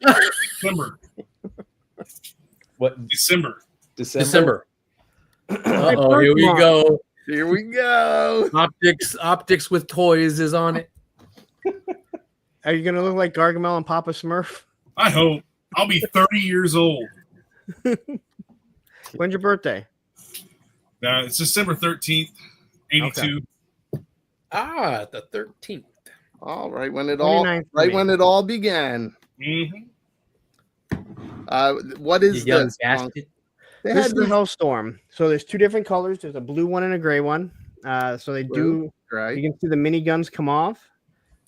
Speaker 5: December.
Speaker 4: What?
Speaker 5: December.
Speaker 7: December. Uh-oh, here we go.
Speaker 3: Here we go.
Speaker 7: Optics with toys is on it.
Speaker 6: Are you gonna look like Gargamel and Papa Smurf?
Speaker 5: I hope. I'll be 30 years old.
Speaker 6: When's your birthday?
Speaker 5: It's December 13th, 82.
Speaker 7: Ah, the 13th.
Speaker 3: All right, when it all began.
Speaker 5: Mm-hmm.
Speaker 3: What is
Speaker 7: You young
Speaker 3: this?
Speaker 7: bastard.
Speaker 3: They
Speaker 6: This
Speaker 3: had
Speaker 6: is the
Speaker 3: these,
Speaker 6: Hellstorm. So there's 2 different colors. There's a blue one and a gray one. So they do.
Speaker 3: right?
Speaker 6: You can see the miniguns come off.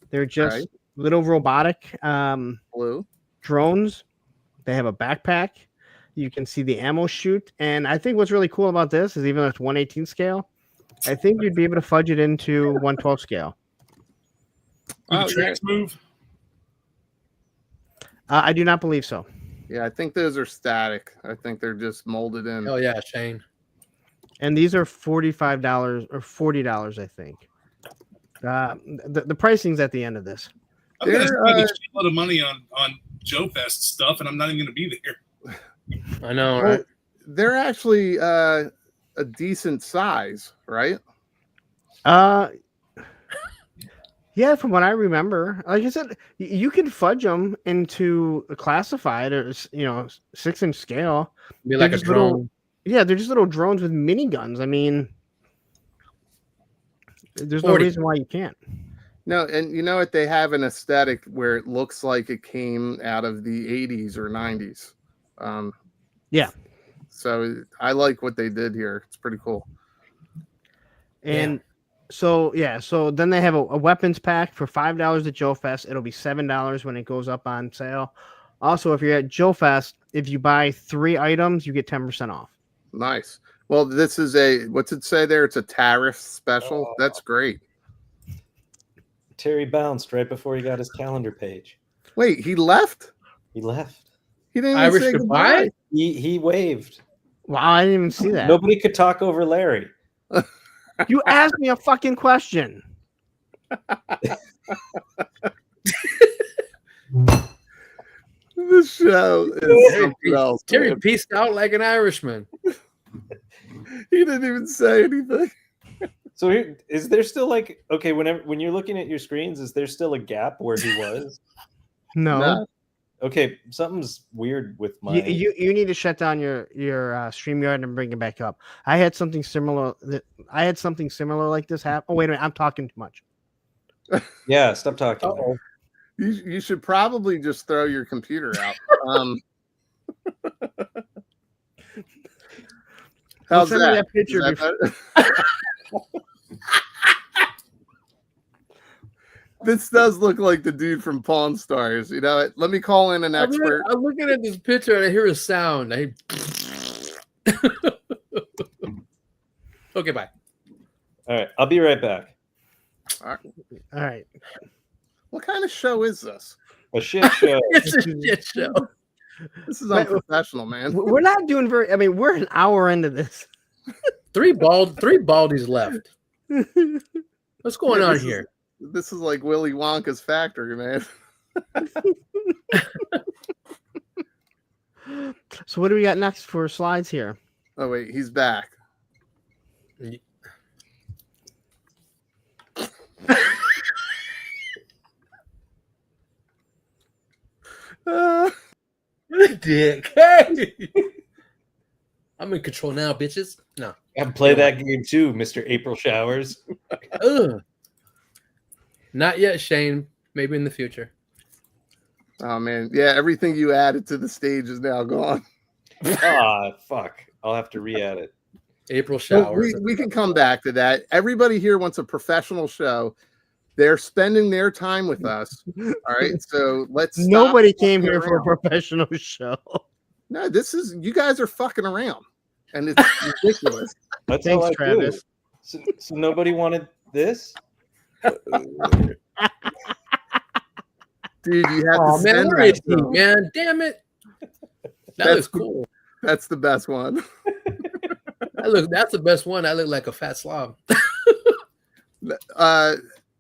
Speaker 6: They're just
Speaker 3: Right.
Speaker 6: little robotic
Speaker 3: Blue.
Speaker 6: drones. They have a backpack. You can see the ammo chute. And I think what's really cool about this is even though it's 1/18 scale, I think you'd be able to fudge it into 1/12 scale.
Speaker 5: Did
Speaker 3: Oh,
Speaker 5: the tracks move?
Speaker 6: I do not believe so.
Speaker 3: Yeah, I think those are static. I think they're just molded in.
Speaker 7: Oh yeah, Shane.
Speaker 6: And these are $45 or $40, I think. The pricing's at the end of this.
Speaker 5: I'm going to
Speaker 3: They're,
Speaker 5: spend a shitload of money on Joe Fest stuff, and I'm not even going to be there.
Speaker 7: I know,
Speaker 3: Well,
Speaker 7: right?
Speaker 3: they're actually a decent size, right?
Speaker 6: Yeah, from what I remember, like I said, you can fudge them into a classified or 6-inch scale.
Speaker 7: Be like a
Speaker 6: They're just little-
Speaker 7: drone.
Speaker 6: Yeah, they're just little drones with miniguns. I mean, there's no
Speaker 7: 40.
Speaker 6: reason why you can't.
Speaker 3: No, and you know what? They have an aesthetic where it looks like it came out of the 80s or 90s.
Speaker 6: Yeah.
Speaker 3: So I like what they did here. It's pretty cool.
Speaker 6: And so then they have a weapons pack for $5 at Joe Fest. It'll be $7 when it goes up on sale. Also, if you're at Joe Fest, if you buy 3 items, you get 10% off.
Speaker 3: Nice. Well, this is what's it say there? It's a tariff special.
Speaker 4: Oh.
Speaker 3: That's great.
Speaker 4: Terry bounced right before he got his calendar page.
Speaker 3: Wait, he left?
Speaker 4: He left.
Speaker 3: He didn't even
Speaker 7: Irish
Speaker 3: say
Speaker 7: goodbye?
Speaker 3: goodbye.
Speaker 4: He waved.
Speaker 6: Wow, I didn't even see that.
Speaker 4: Nobody could talk over Larry.
Speaker 6: You asked me a fucking question.
Speaker 3: This show is something else.
Speaker 7: Terry
Speaker 3: man.
Speaker 7: pieced out like an Irishman.
Speaker 3: He didn't even say anything.
Speaker 4: So is there still when you're looking at your screens, is there still a gap where he was?
Speaker 6: No.
Speaker 3: No.
Speaker 4: Okay, something's weird with my.
Speaker 6: You need to shut down your StreamYard and bring it back up. I had something similar like this happen. Oh wait a minute, I'm talking too much.
Speaker 4: Yeah, stop talking.
Speaker 7: Uh-oh.
Speaker 3: You should probably just throw your computer out. How's
Speaker 6: Send me
Speaker 3: that?
Speaker 6: that picture
Speaker 3: Is that
Speaker 6: before-
Speaker 3: better? This does look like the dude from Pawn Stars. You know, let me call in an expert.
Speaker 7: I'm looking at this picture and I hear a sound. Okay, bye.
Speaker 4: All right, I'll be right back.
Speaker 6: All right.
Speaker 3: What kind of show is this?
Speaker 4: A shit show.
Speaker 7: It's a shit show.
Speaker 3: This is unprofessional, man.
Speaker 6: We're not doing very. I mean, we're an hour into this.
Speaker 7: Three baldies left. What's going
Speaker 3: Yeah,
Speaker 7: on
Speaker 3: this
Speaker 7: here?
Speaker 3: This is like Willy Wonka's factory, man.
Speaker 6: So what do we got next for slides here?
Speaker 3: Oh wait, he's back.
Speaker 7: Dick. Hey. I'm in control now, bitches. No.
Speaker 4: I play that game too, Mr. April Showers.
Speaker 7: Ugh. Not yet, Shane. Maybe in the future.
Speaker 3: Oh man, yeah, everything you added to the stage is now gone.
Speaker 4: Fuck. I'll have to re-add it.
Speaker 7: April
Speaker 3: Well,
Speaker 7: showers.
Speaker 3: we can come back to that. Everybody here wants a professional show. They're spending their time with us. All right, so let's.
Speaker 6: Nobody
Speaker 3: stop
Speaker 6: came
Speaker 3: fucking
Speaker 6: here for a
Speaker 3: around.
Speaker 6: professional show.
Speaker 3: No, this is you guys are fucking around, and it's ridiculous.
Speaker 4: That's
Speaker 6: Thanks,
Speaker 4: all I
Speaker 6: Travis.
Speaker 4: do. So nobody wanted this?
Speaker 3: Dude, you have
Speaker 7: Oh
Speaker 3: to
Speaker 7: man,
Speaker 3: send
Speaker 7: where is
Speaker 3: that.
Speaker 7: he,
Speaker 3: though.
Speaker 7: man? Damn it. That
Speaker 3: That's
Speaker 7: looks cool.
Speaker 3: That's the best one.
Speaker 7: That's the best one. I look like a fat slob.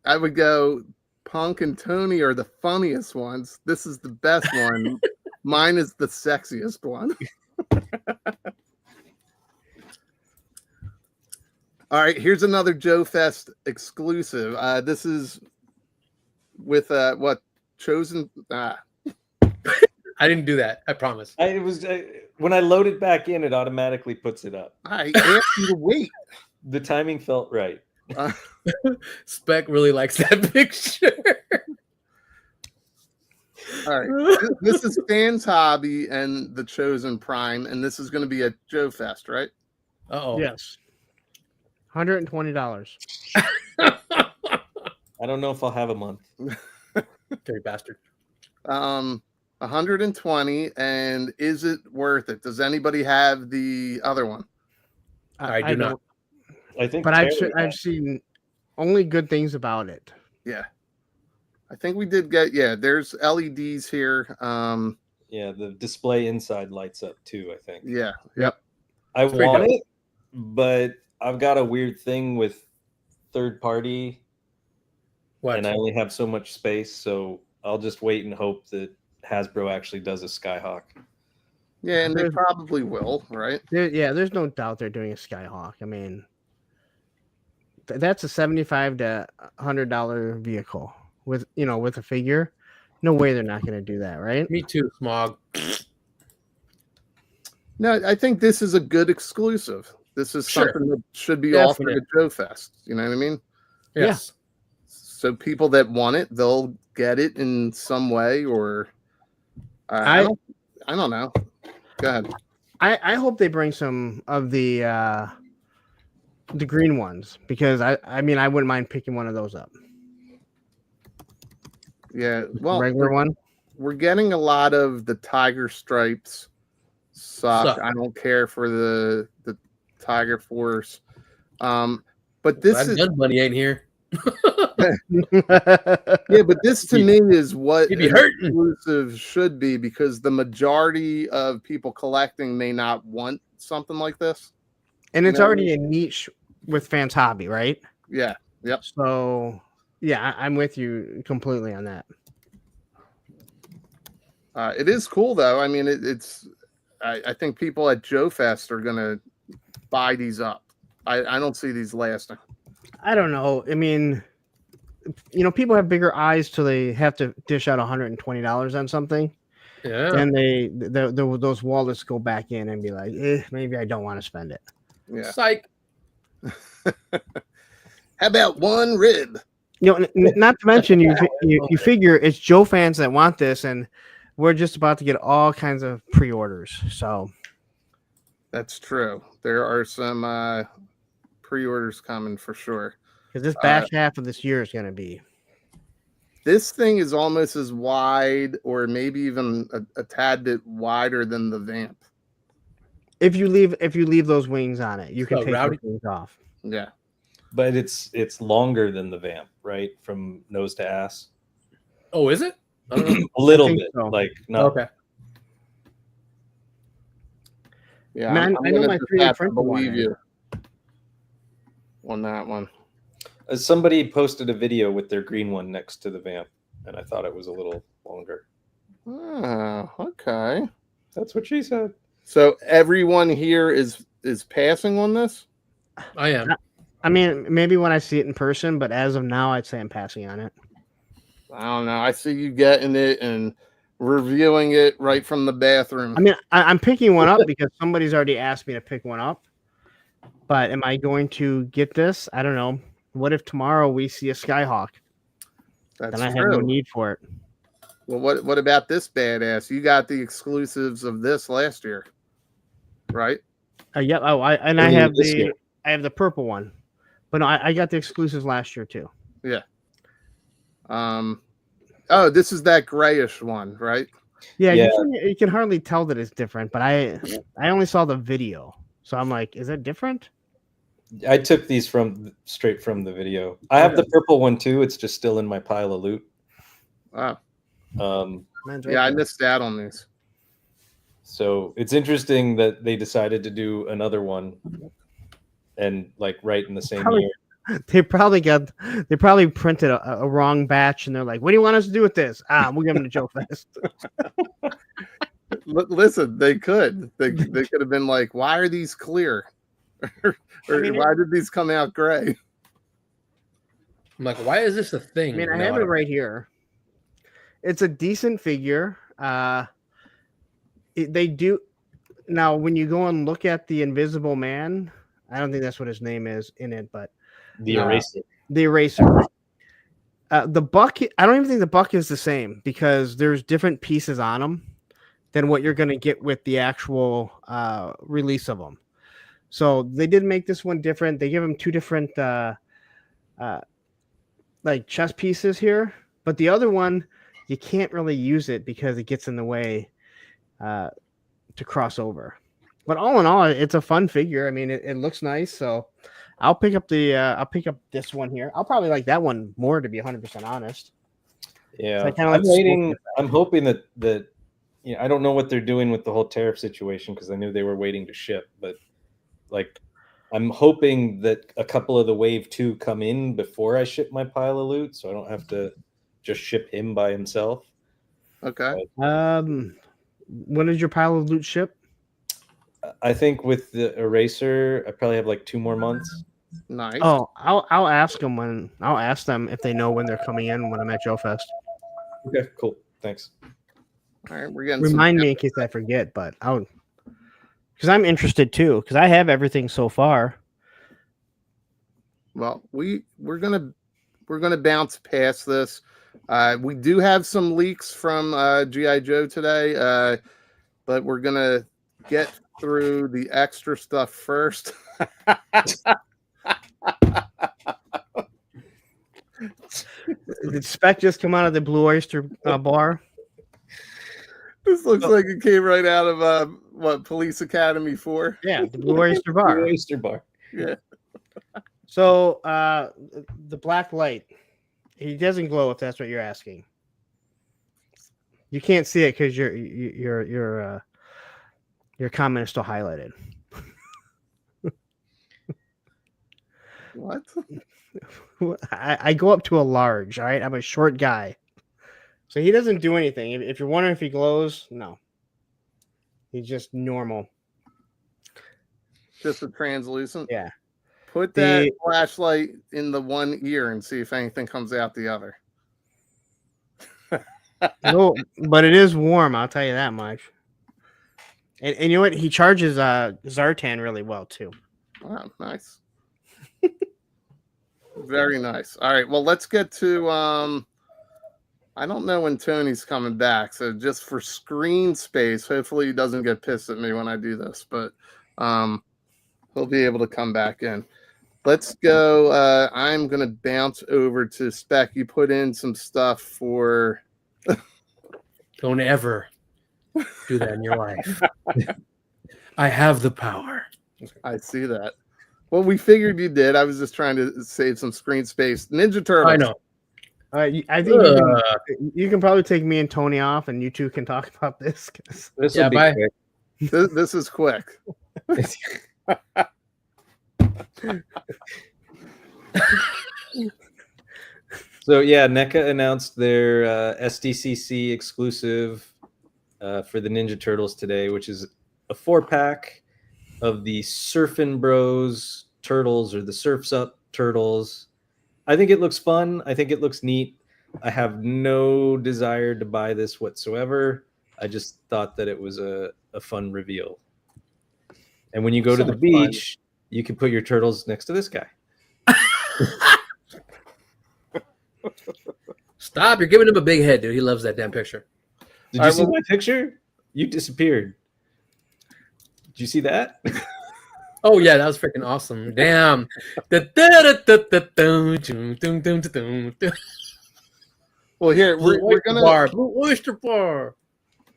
Speaker 3: I would go Punk and Tony are the funniest ones. This is the best one. Mine is the sexiest one. All right, here's another Joe Fest exclusive. This is with what chosen.
Speaker 7: I didn't do that. I promise.
Speaker 4: When I load it back in, it automatically puts it up.
Speaker 3: I asked you to wait.
Speaker 4: The timing felt right.
Speaker 7: Spec really likes that picture.
Speaker 3: All right, this is Fans Hobby and the Chosen Prime, and this is going to be a Joe Fest, right?
Speaker 7: Uh-oh.
Speaker 6: Yes. $120.
Speaker 4: I don't know if I'll have a month.
Speaker 7: Dirty bastard.
Speaker 3: 120, and is it worth it? Does anybody have the other one?
Speaker 7: I do not.
Speaker 6: don't,
Speaker 4: I think,
Speaker 6: but
Speaker 4: Terry
Speaker 6: I've
Speaker 4: has.
Speaker 6: seen only good things about it.
Speaker 3: Yeah, I think we did get. Yeah, there's LEDs here.
Speaker 4: Yeah, the display inside lights up too, I think.
Speaker 3: Yeah, yep.
Speaker 4: I
Speaker 7: pretty
Speaker 4: want
Speaker 7: dope.
Speaker 4: it, but I've got a weird thing with third party,
Speaker 7: What?
Speaker 4: and I only have so much space, so I'll just wait and hope that Hasbro actually does a Skyhawk.
Speaker 3: Yeah, and they probably will, right?
Speaker 6: There's no doubt they're doing a Skyhawk. I mean, that's a $75 to $100 vehicle with a figure. No way they're not going to do that, right?
Speaker 7: Me too, Smog.
Speaker 3: No, I think this is a good exclusive. This is
Speaker 7: Sure.
Speaker 3: something that should be
Speaker 7: Definitely.
Speaker 3: offered at Joe Fest. You know what I mean?
Speaker 7: Yes.
Speaker 3: So people that want it, they'll get it in some way, or I don't know. Go ahead.
Speaker 6: I hope they bring some of the green ones, because I mean I wouldn't mind picking one of those up.
Speaker 3: Yeah, well,
Speaker 6: Regular one.
Speaker 3: we're getting a lot of the tiger stripes. Suck.
Speaker 7: Suck.
Speaker 3: I don't care for the Tiger Force. But this
Speaker 7: Glad
Speaker 3: is
Speaker 7: Gun Bunny ain't here.
Speaker 3: yeah, but this to me is what
Speaker 7: He'd be
Speaker 3: an
Speaker 7: hurting.
Speaker 3: exclusive should be, because the majority of people collecting may not want something like this.
Speaker 6: And it's
Speaker 3: No.
Speaker 6: already a niche with Fans Hobby, right?
Speaker 3: Yeah, yep.
Speaker 6: So yeah, I'm with you completely on that.
Speaker 3: It is cool though. I mean, it's. I think people at Joe Fest are gonna buy these up. I don't see these lasting.
Speaker 6: I don't know. I mean, people have bigger eyes till they have to dish out $120 on something.
Speaker 7: Yeah.
Speaker 6: And those wallets go back in and be like, maybe I don't want to spend it.
Speaker 3: Yeah.
Speaker 7: Psych.
Speaker 3: How about one rib?
Speaker 6: Not to mention you figure it's Joe fans that want this, and we're just about to get all kinds of pre-orders. So
Speaker 3: That's true. There are some pre-orders coming for sure.
Speaker 6: because this back half of this year is going to be.
Speaker 3: This thing is almost as wide, or maybe even a tad bit wider than the Vamp.
Speaker 6: If you leave those wings on it, you can
Speaker 7: So
Speaker 6: take
Speaker 7: rowdy.
Speaker 6: those wings off.
Speaker 3: Yeah.
Speaker 4: But it's longer than the Vamp, right? From nose to ass.
Speaker 7: Oh, is it? I don't know.
Speaker 4: A little
Speaker 6: think
Speaker 4: bit,
Speaker 6: so.
Speaker 4: like not.
Speaker 7: Okay.
Speaker 3: Yeah.
Speaker 6: Man, I know
Speaker 3: gonna
Speaker 6: my
Speaker 3: just
Speaker 6: 3D
Speaker 3: have to
Speaker 6: printer
Speaker 3: believe
Speaker 6: one.
Speaker 3: you on that one.
Speaker 4: Somebody posted a video with their green one next to the Vamp, and I thought it was a little longer.
Speaker 3: Oh, okay.
Speaker 4: That's what she said.
Speaker 3: So everyone here is passing on this?
Speaker 7: I am.
Speaker 6: I mean, maybe when I see it in person, but as of now, I'd say I'm passing on it.
Speaker 3: I don't know. I see you getting it and reviewing it right from the bathroom.
Speaker 6: I mean, I'm picking one up because somebody's already asked me to pick one up. But am I going to get this? I don't know. What if tomorrow we see a Skyhawk?
Speaker 3: That's
Speaker 6: Then I
Speaker 3: true.
Speaker 6: have no need for it.
Speaker 3: Well, what about this badass? You got the exclusives of this last year, right?
Speaker 6: Yep. Oh, I have the purple one, but no, I got the exclusives last year too.
Speaker 3: Yeah. Oh, this is that grayish one, right?
Speaker 6: Yeah,
Speaker 4: Yeah.
Speaker 6: you can hardly tell that it's different, but I only saw the video, so I'm like, is it different?
Speaker 4: I took these straight from the video. I have the purple one too. It's just still in my pile of loot.
Speaker 3: Wow.
Speaker 6: Mine's right
Speaker 3: Yeah, I
Speaker 6: there.
Speaker 3: missed out on these.
Speaker 4: So it's interesting that they decided to do another one, and like right in the same
Speaker 6: Probably-
Speaker 4: year.
Speaker 6: They probably printed a wrong batch, and they're like, "What do you want us to do with this?" We'll give them to Joe Fest.
Speaker 3: Listen, they could have been like, why are these clear? or why did these come out gray?
Speaker 7: I'm like, why is this a thing?
Speaker 6: I mean, I
Speaker 7: No,
Speaker 6: have it right here. It's a decent figure. They do now when you go and look at the Invisible Man. I don't think that's what his name is in it, but
Speaker 4: The eraser.
Speaker 6: the eraser. The buck. I don't even think the buck is the same because there's different pieces on them than what you're going to get with the actual release of them. So they did make this one different. They give him two different like chest pieces here, but the other one you can't really use it because it gets in the way to cross over. But all in all, it's a fun figure. I mean, it looks nice. So I'll pick up this one here. I'll probably like that one more, to be 100% honest.
Speaker 4: Yeah,
Speaker 6: So I kinda
Speaker 4: I'm
Speaker 6: like
Speaker 4: waiting. I'm hoping that I don't know what they're doing with the whole tariff situation because I knew they were waiting to ship, but like I'm hoping that a couple of the wave 2 come in before I ship my pile of loot, so I don't have to just ship him by himself.
Speaker 3: Okay.
Speaker 6: When did your pile of loot ship?
Speaker 4: I think with the eraser, I probably have like 2 more months.
Speaker 3: Nice.
Speaker 6: Oh, I'll ask them if they know when they're coming in when I'm at Joe Fest.
Speaker 4: Okay, cool. Thanks.
Speaker 3: All right, we're getting
Speaker 6: Remind me in case I forget, but because I'm interested too, because I have everything so far.
Speaker 3: Well, we're gonna bounce past this. We do have some leaks from GIJoe today, but we're gonna get through the extra stuff first.
Speaker 6: Did Spec just come out of the Blue Oyster bar?
Speaker 3: This looks like it came right out of what, Police Academy 4?
Speaker 6: Yeah, the Blue Oyster bar.
Speaker 4: Oyster bar.
Speaker 3: Yeah.
Speaker 6: So the black light, he doesn't glow if that's what you're asking. You can't see it because your comment is still highlighted.
Speaker 3: What?
Speaker 6: I go up to a large. All right, I'm a short guy, so he doesn't do anything. If you're wondering if he glows, no, he's just normal.
Speaker 3: Just a translucent?
Speaker 6: Yeah.
Speaker 3: Put that flashlight in the one ear and see if anything comes out the other.
Speaker 6: No, but it is warm. I'll tell you that much. And you know what? He charges Zartan really well too.
Speaker 3: Wow, nice. Very nice. All right, well, let's get to I don't know when Tony's coming back, so just for screen space, hopefully he doesn't get pissed at me when I do this, but he'll be able to come back in. Let's go. I'm gonna bounce over to Spec. You put in some stuff for
Speaker 7: Don't ever do that in your life. I have the power.
Speaker 3: I see that. Well, we figured you did. I was just trying to save some screen space. Ninja Turtles.
Speaker 7: I know.
Speaker 6: I think you can probably take me and Tony off, and you two can talk about this.
Speaker 4: This
Speaker 7: Yeah,
Speaker 4: will be
Speaker 7: bye.
Speaker 4: quick.
Speaker 3: This is quick.
Speaker 4: So yeah, NECA announced their SDCC exclusive for the Ninja Turtles today, which is a 4-pack of the Surfin' Bros Turtles, or the Surf's Up Turtles. I think it looks fun. I think it looks neat. I have no desire to buy this whatsoever. I just thought that it was a fun reveal. And when you go to the beach, you can put your turtles next to this guy.
Speaker 7: Stop! You're giving him a big head, dude. He loves that damn picture.
Speaker 4: Did you see my picture? You disappeared. Did you see that?
Speaker 7: Oh yeah, that was freaking awesome. Damn.
Speaker 3: Well, here we're gonna
Speaker 7: Blue Oyster Bar.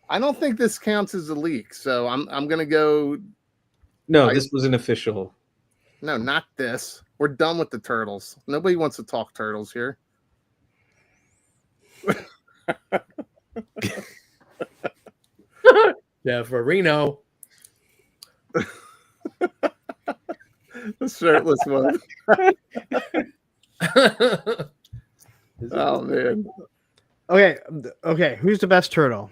Speaker 3: I don't think this counts as a leak, so I'm gonna go.
Speaker 4: No, this was an official.
Speaker 3: No, not this. We're done with the turtles. Nobody wants to talk turtles here.
Speaker 7: Yeah, for Reno.
Speaker 3: The shirtless one. Oh man.
Speaker 6: Okay. Who's the best turtle?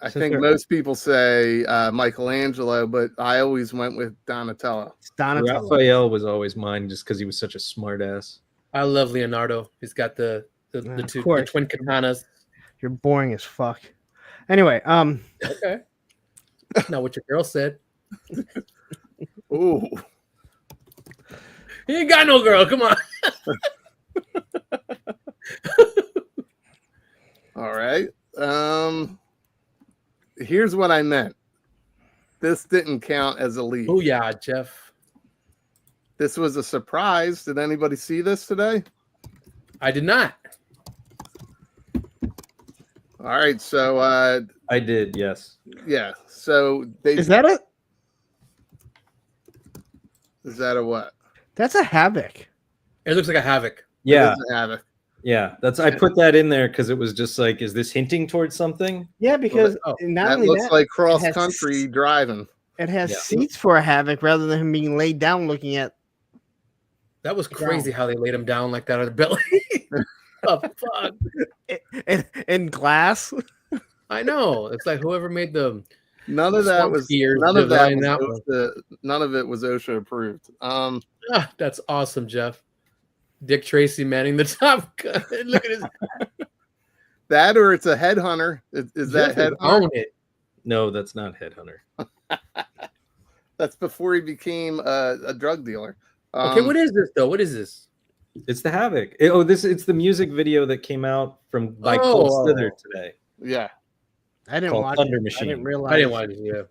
Speaker 3: I think most people say Michelangelo, but I always went with Donatello.
Speaker 6: Donatello.
Speaker 4: Raphael was always mine just because he was such a smart ass.
Speaker 7: I love Leonardo. He's got the twin katanas.
Speaker 6: You're boring as fuck. Anyway,
Speaker 7: Okay. Not what your girl said.
Speaker 3: Ooh.
Speaker 7: You ain't got no girl. Come on.
Speaker 3: All right. Here's what I meant. This didn't count as a leak.
Speaker 7: Oh yeah, Jeff.
Speaker 3: This was a surprise. Did anybody see this today?
Speaker 7: I did not.
Speaker 3: All right, so
Speaker 4: I did, yes.
Speaker 3: yeah. So
Speaker 6: is that a
Speaker 3: what?
Speaker 6: That's a Havoc.
Speaker 7: It looks like a Havoc.
Speaker 4: Yeah,
Speaker 3: It is a Havoc.
Speaker 4: yeah. I put that in there because it was just like, is this hinting towards something?
Speaker 6: Yeah, because
Speaker 7: Well,
Speaker 6: not
Speaker 3: That
Speaker 6: only
Speaker 3: looks
Speaker 6: that,
Speaker 3: like
Speaker 6: it
Speaker 3: cross
Speaker 6: has
Speaker 3: country driving.
Speaker 6: It has
Speaker 4: Yeah.
Speaker 6: seats for a Havoc rather than him being laid down looking at.
Speaker 7: That was crazy how they laid him down like that on the belly. Oh, fuck.
Speaker 6: in glass.
Speaker 7: I know. It's like whoever made the
Speaker 3: None of that
Speaker 7: swamp
Speaker 3: was
Speaker 7: skiers
Speaker 3: none of that
Speaker 7: designed
Speaker 3: was none of it was OSHA approved.
Speaker 7: that's awesome, Jeff. Dick Tracy manning the Top Gun. Look at his
Speaker 3: That or it's a headhunter. Is that
Speaker 7: Jeff is
Speaker 3: headhunter?
Speaker 7: on it.
Speaker 4: No, that's not Headhunter.
Speaker 3: That's before he became a drug dealer.
Speaker 7: Okay, what is this though? What is this?
Speaker 4: It's the Havoc. It's the music video that came out by Cole Slither today.
Speaker 3: Yeah.
Speaker 6: I didn't
Speaker 4: Called
Speaker 6: watch
Speaker 4: Thunder
Speaker 6: it.
Speaker 4: Machine.
Speaker 6: I didn't realize
Speaker 7: I didn't watch it. Yeah.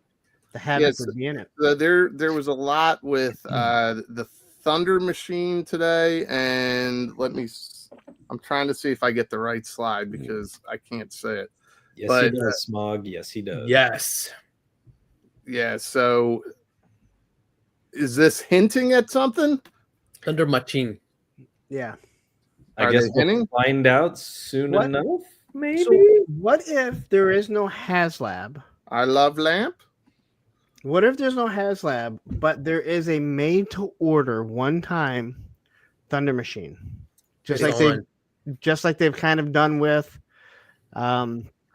Speaker 6: the Havoc
Speaker 3: Yes.
Speaker 6: would be in it.
Speaker 3: There was a lot with the Thunder Machine today, and I'm trying to see if I get the right slide because I can't say it.
Speaker 4: Yes,
Speaker 3: But,
Speaker 4: he does, Smog. Yes, he does.
Speaker 7: Yes.
Speaker 3: Yeah, so is this hinting at something?
Speaker 7: Thunder Machine.
Speaker 6: Yeah.
Speaker 4: I
Speaker 3: Are
Speaker 4: guess
Speaker 3: they
Speaker 4: we'll
Speaker 3: hinting?
Speaker 4: find out soon
Speaker 6: What?
Speaker 4: enough, maybe.
Speaker 6: So what if there is no HasLab?
Speaker 3: I love lamp.
Speaker 6: What if there's no HasLab, but there is a made-to-order one-time Thunder Machine, just like they've kind of done with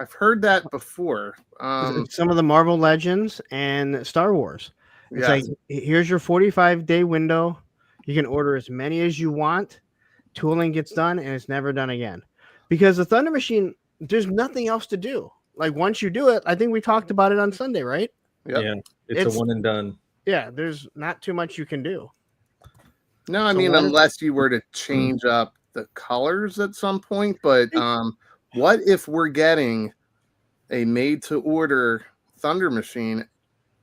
Speaker 3: I've heard that before.
Speaker 6: some of the Marvel Legends and Star Wars. It's
Speaker 3: Yes.
Speaker 6: like, here's your 45-day window. You can order as many as you want. Tooling gets done, and it's never done again. Because the Thunder Machine, there's nothing else to do. Like, once you do it, I think we talked about it on Sunday, right?
Speaker 3: Yep.
Speaker 4: Yeah, it's a one and done.
Speaker 6: Yeah, there's not too much you can do.
Speaker 3: No, I
Speaker 6: So
Speaker 3: mean,
Speaker 6: what if-
Speaker 3: unless you were to change up the colors at some point. But what if we're getting a made-to-order Thunder Machine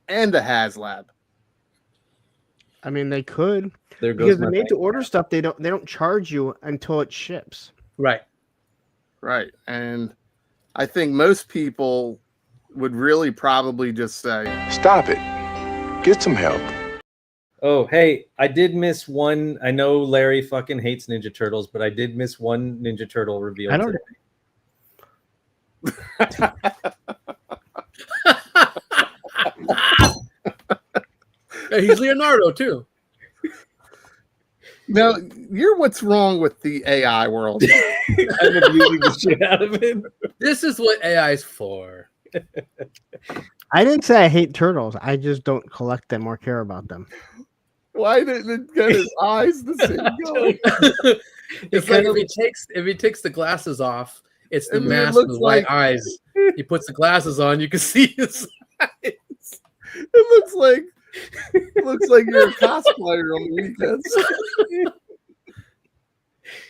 Speaker 3: and a HasLab?
Speaker 6: I mean, they could.
Speaker 4: There goes
Speaker 6: Because the
Speaker 4: my
Speaker 6: made to order stuff, they don't charge you until it ships.
Speaker 7: Right.
Speaker 3: Right. And I think most people would really probably just say,
Speaker 2: Stop it. Get some help.
Speaker 4: Oh, hey, I did miss one. I know Larry fucking hates Ninja Turtles, but I did miss one Ninja Turtle reveal.
Speaker 6: I don't-
Speaker 7: Yeah, he's Leonardo too.
Speaker 3: no, you're what's wrong with the AI world.
Speaker 4: I'm abusing the shit out of it.
Speaker 7: This is what AI is for.
Speaker 6: I didn't say I hate turtles. I just don't collect them or care about them.
Speaker 3: Why didn't it get his eyes the same color?
Speaker 7: It's like if he takes the glasses off, it's the
Speaker 3: And then it
Speaker 7: mask with
Speaker 3: looks
Speaker 7: white
Speaker 3: like-
Speaker 7: eyes. He puts the glasses on, you can see his eyes.
Speaker 3: It looks like you're a cosplayer on the weekends.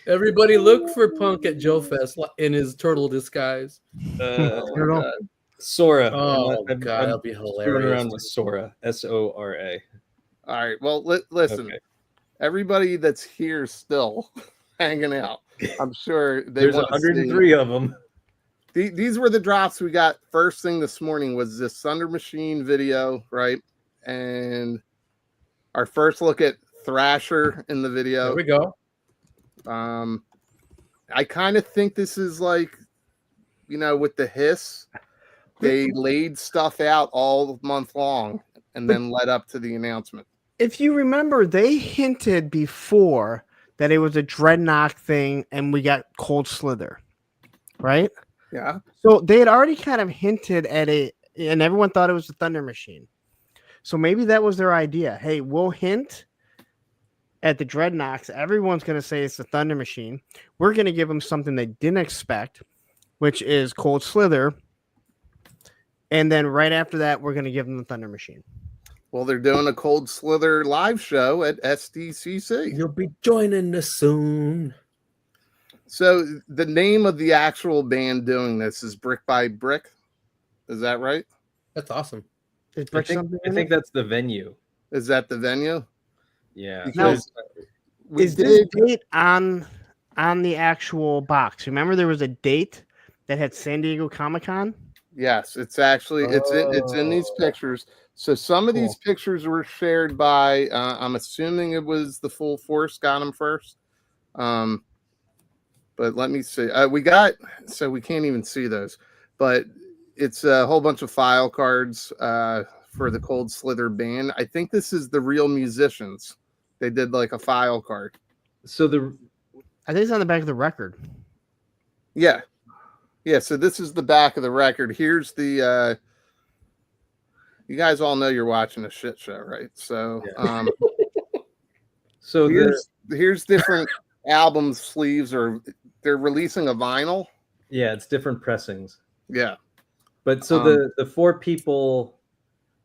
Speaker 7: Everybody look for Punk at Joe Fest in his turtle disguise.
Speaker 6: Turtle.
Speaker 4: Sora.
Speaker 7: Oh
Speaker 4: I'm
Speaker 7: god, that'll be
Speaker 4: screwing
Speaker 7: hilarious.
Speaker 4: around with Sora. Sora.
Speaker 3: All right. Well, listen.
Speaker 4: Okay.
Speaker 3: Everybody that's here still hanging out, I'm sure
Speaker 4: There's 103 of them.
Speaker 3: These were the drops we got first thing this morning. Was this Thunder Machine video, right? And our first look at Thrasher in the video.
Speaker 7: There we go.
Speaker 3: I kind of think this is like, with the hiss, they laid stuff out all month long and then led up to the announcement.
Speaker 6: If you remember, they hinted before that it was a Dreadnought thing and we got Cold Slither, right?
Speaker 3: Yeah.
Speaker 6: So they had already kind of hinted at it, and everyone thought it was the Thunder Machine. So maybe that was their idea. Hey, we'll hint at the Dreadnoughts. Everyone's going to say it's the Thunder Machine. We're going to give them something they didn't expect, which is Cold Slither. And then right after that, we're going to give them the Thunder Machine.
Speaker 3: Well, they're doing a Cold Slither live show at SDCC.
Speaker 7: You'll be joining us soon.
Speaker 3: So the name of the actual band doing this is Brick by Brick. Is that right?
Speaker 7: That's awesome.
Speaker 6: Is
Speaker 4: I
Speaker 6: Brick
Speaker 4: think,
Speaker 6: something
Speaker 4: I
Speaker 6: in
Speaker 4: think
Speaker 6: it?
Speaker 4: that's the venue.
Speaker 3: Is that the venue?
Speaker 4: Yeah.
Speaker 3: Because we
Speaker 6: Is this
Speaker 3: did.
Speaker 6: date on the actual box? Remember, there was a date that had San Diego Comic-Con.
Speaker 3: Yes, it's actually it's in these pictures. So some of these pictures were shared by I'm assuming it was the Full Force got them first. But let me see. We can't even see those. But it's a whole bunch of file cards for the Cold Slither band. I think this is the real musicians. They did like a file card.
Speaker 4: So
Speaker 6: I think it's on the back of the record.
Speaker 3: Yeah. Yeah, so this is the back of the record. Here's the you guys all know you're watching a shit show, right? So
Speaker 4: so
Speaker 3: here's different album sleeves, or they're releasing a vinyl.
Speaker 4: yeah, it's different pressings.
Speaker 3: Yeah.
Speaker 4: But so the four people,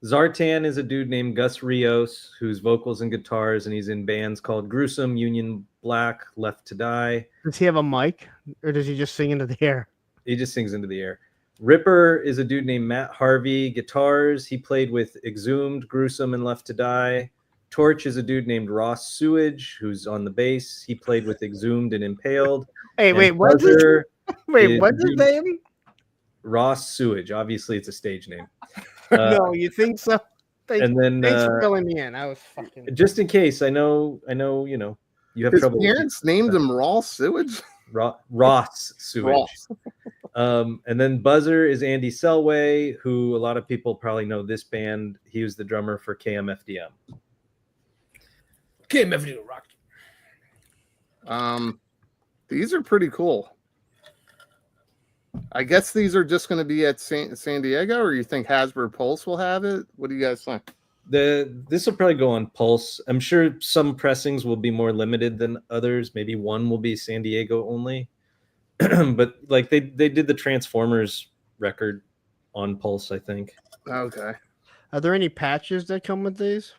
Speaker 4: Zartan is a dude named Gus Rios, who's vocals and guitars, and he's in bands called Gruesome, Union Black, Left to Die.
Speaker 6: Does he have a mic, or does he just sing into the air?
Speaker 4: He just sings into the air. Ripper is a dude named Matt Harvey, guitars. He played with Exhumed, Gruesome, and Left to Die. Torch is a dude named Ross Sewage, who's on the bass. He played with Exhumed and Impaled.
Speaker 6: Hey,
Speaker 4: And
Speaker 6: wait, what's
Speaker 4: Buzzer
Speaker 6: what's his
Speaker 4: is
Speaker 6: name?
Speaker 4: Ross Sewage. Obviously, it's a stage name.
Speaker 6: No, you think so? Thanks
Speaker 4: And
Speaker 6: for
Speaker 4: then
Speaker 6: filling me in. I was fucking.
Speaker 4: just in case, I know, you have
Speaker 3: His
Speaker 4: trouble.
Speaker 3: parents named him Raw Sewage.
Speaker 4: Ross Sewage.
Speaker 3: Ross.
Speaker 4: And then Buzzer is Andy Selway, who a lot of people probably know this band. He was the drummer for KMFDM.
Speaker 7: KMFDM rock.
Speaker 3: These are pretty cool. I guess these are just going to be at San Diego, or you think Hasbro Pulse will have it? What do you guys think?
Speaker 4: This will probably go on Pulse. I'm sure some pressings will be more limited than others. Maybe one will be San Diego only. But like they did the Transformers record on Pulse, I think.
Speaker 3: Okay.
Speaker 6: Are there any patches that come with these?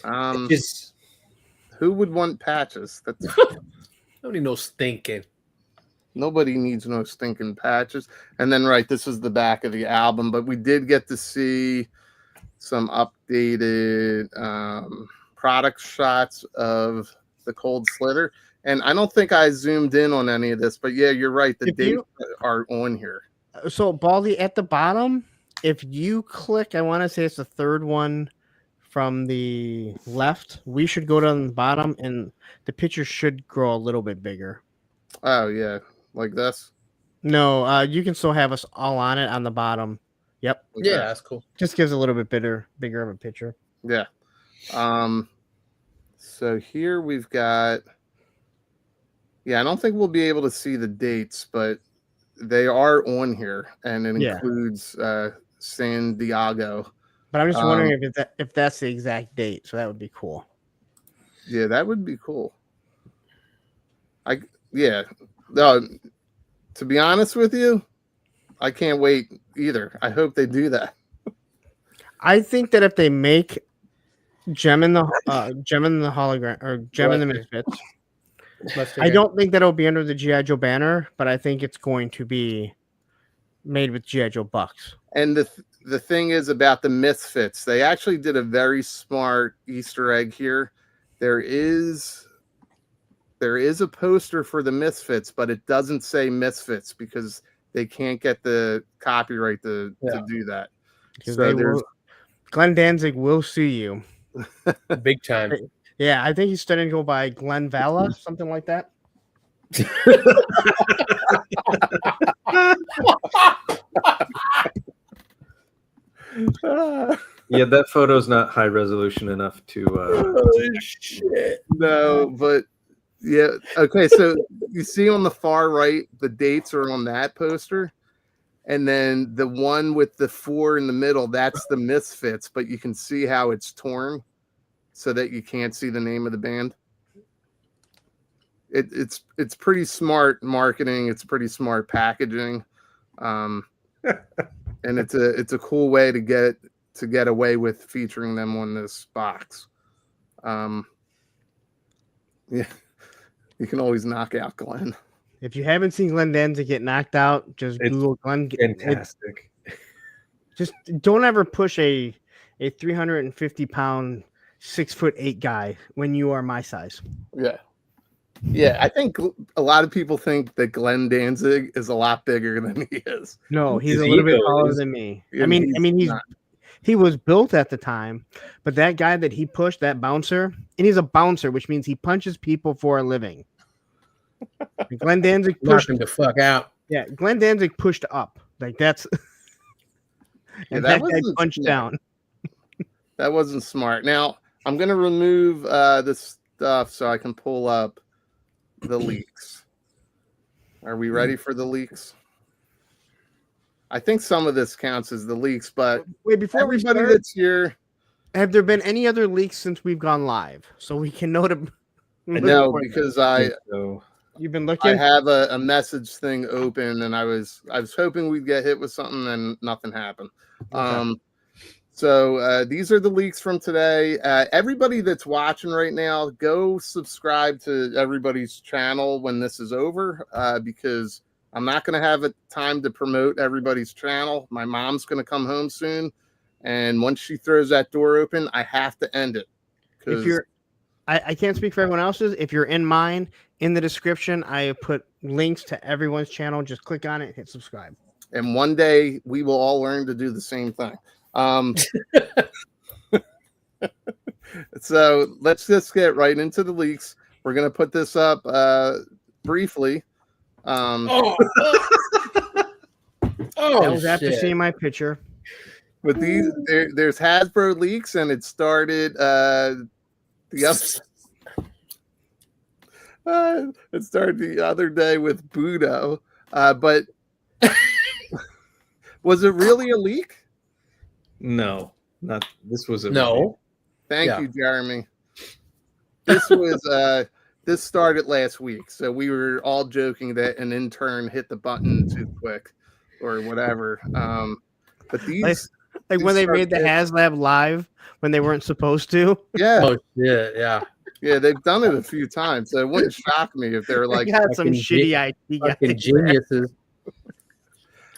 Speaker 3: Who would want patches? That's
Speaker 7: Nobody knows stinking.
Speaker 3: nobody needs no stinking patches. And then this is the back of the album, but we did get to see some updated product shots of the Cold Slither. And I don't think I zoomed in on any of this, but yeah, you're right. The dates are on here.
Speaker 6: So, Baldy, at the bottom, if you click, I want to say it's the third one from the left. We should go down the bottom, and the picture should grow a little bit bigger.
Speaker 3: Oh, yeah. Like this?
Speaker 6: No, you can still have us all on it on the bottom. Yep.
Speaker 3: Okay.
Speaker 7: Yeah, that's cool.
Speaker 6: Just gives a little bit bigger of a picture.
Speaker 3: Yeah. So here we've got, Yeah, I don't think we'll be able to see the dates, but they are on here, and it includes San Diego.
Speaker 6: But I'm just wondering if that's the exact date. So that would be cool.
Speaker 3: Yeah, that would be cool. No, to be honest with you, I can't wait either. I hope they do that.
Speaker 6: I think that if they make Gem in the hologram or Gem in the Misfits, I don't think that it'll be under the GIJoe banner, but I think it's going to be made with GIJoe bucks.
Speaker 3: And the thing is about the Misfits, they actually did a very smart Easter egg here. There is a poster for the Misfits, but it doesn't say Misfits because they can't get the copyright to do that. So
Speaker 6: Glenn Danzig will sue you.
Speaker 7: Big time.
Speaker 6: Yeah, I think he's starting to go by Glenn Vala, something like that.
Speaker 4: Yeah, that photo's not high resolution enough to.
Speaker 7: Holy shit!
Speaker 3: No, but yeah. Okay, so you see on the far right, the dates are on that poster, and then the one with the 4 in the middle, that's the Misfits. But you can see how it's torn, so that you can't see the name of the band. It's pretty smart marketing. It's pretty smart packaging, and it's a cool way to get away with featuring them on this box. Yeah, you can always knock out Glenn.
Speaker 6: If you haven't seen Glenn Danzig get knocked out, just Google Glenn.
Speaker 4: Fantastic.
Speaker 6: Just don't ever push a 350-pound 6'8" guy when you are my size.
Speaker 3: Yeah, I think a lot of people think that Glenn Danzig is a lot bigger than he is.
Speaker 6: No, he's a little bit taller than me. I mean, he was built at the time, but that guy that he pushed, that bouncer, and he's a bouncer, which means he punches people for a living. And Glenn Danzig pushed
Speaker 7: him the fuck out.
Speaker 6: Yeah, Glenn Danzig pushed up. Like that's and that guy punched down.
Speaker 3: That wasn't smart. Now I'm gonna remove this stuff so I can pull up the leaks. Are we ready for the leaks? I think some of this counts as the leaks, but
Speaker 6: wait, before
Speaker 3: everybody that's here,
Speaker 6: have there been any other leaks since we've gone live? So we can know to
Speaker 3: no, because
Speaker 6: you've been looking.
Speaker 3: I have a message thing open, and I was hoping we'd get hit with something, and nothing happened. Okay. So these are the leaks from today. Everybody that's watching right now, go subscribe to everybody's channel when this is over, because I'm not going to have a time to promote everybody's channel. My mom's going to come home soon, and once she throws that door open, I have to end it.
Speaker 6: If you're, I can't speak for everyone else's. If you're in mine, in the description, I have put links to everyone's channel. Just click on it, hit subscribe.
Speaker 3: And one day we will all learn to do the same thing. So let's just get right into the leaks. We're going to put this up briefly.
Speaker 6: That was after seeing my picture.
Speaker 3: With these, there's Hasbro leaks, and it started it started the other day with Budo, but was it really a leak?
Speaker 4: No, not this was a
Speaker 7: no.
Speaker 3: Thank you, Jeremy. This was this started last week, so we were all joking that an intern hit the button too quick or whatever. But these
Speaker 6: like when they made the HasLab live when they weren't supposed to.
Speaker 3: Yeah.
Speaker 7: Oh shit, yeah.
Speaker 3: Yeah, they've done it a few times. So it wouldn't shock me if they were like
Speaker 6: got some shitty IT guys.
Speaker 7: Geniuses.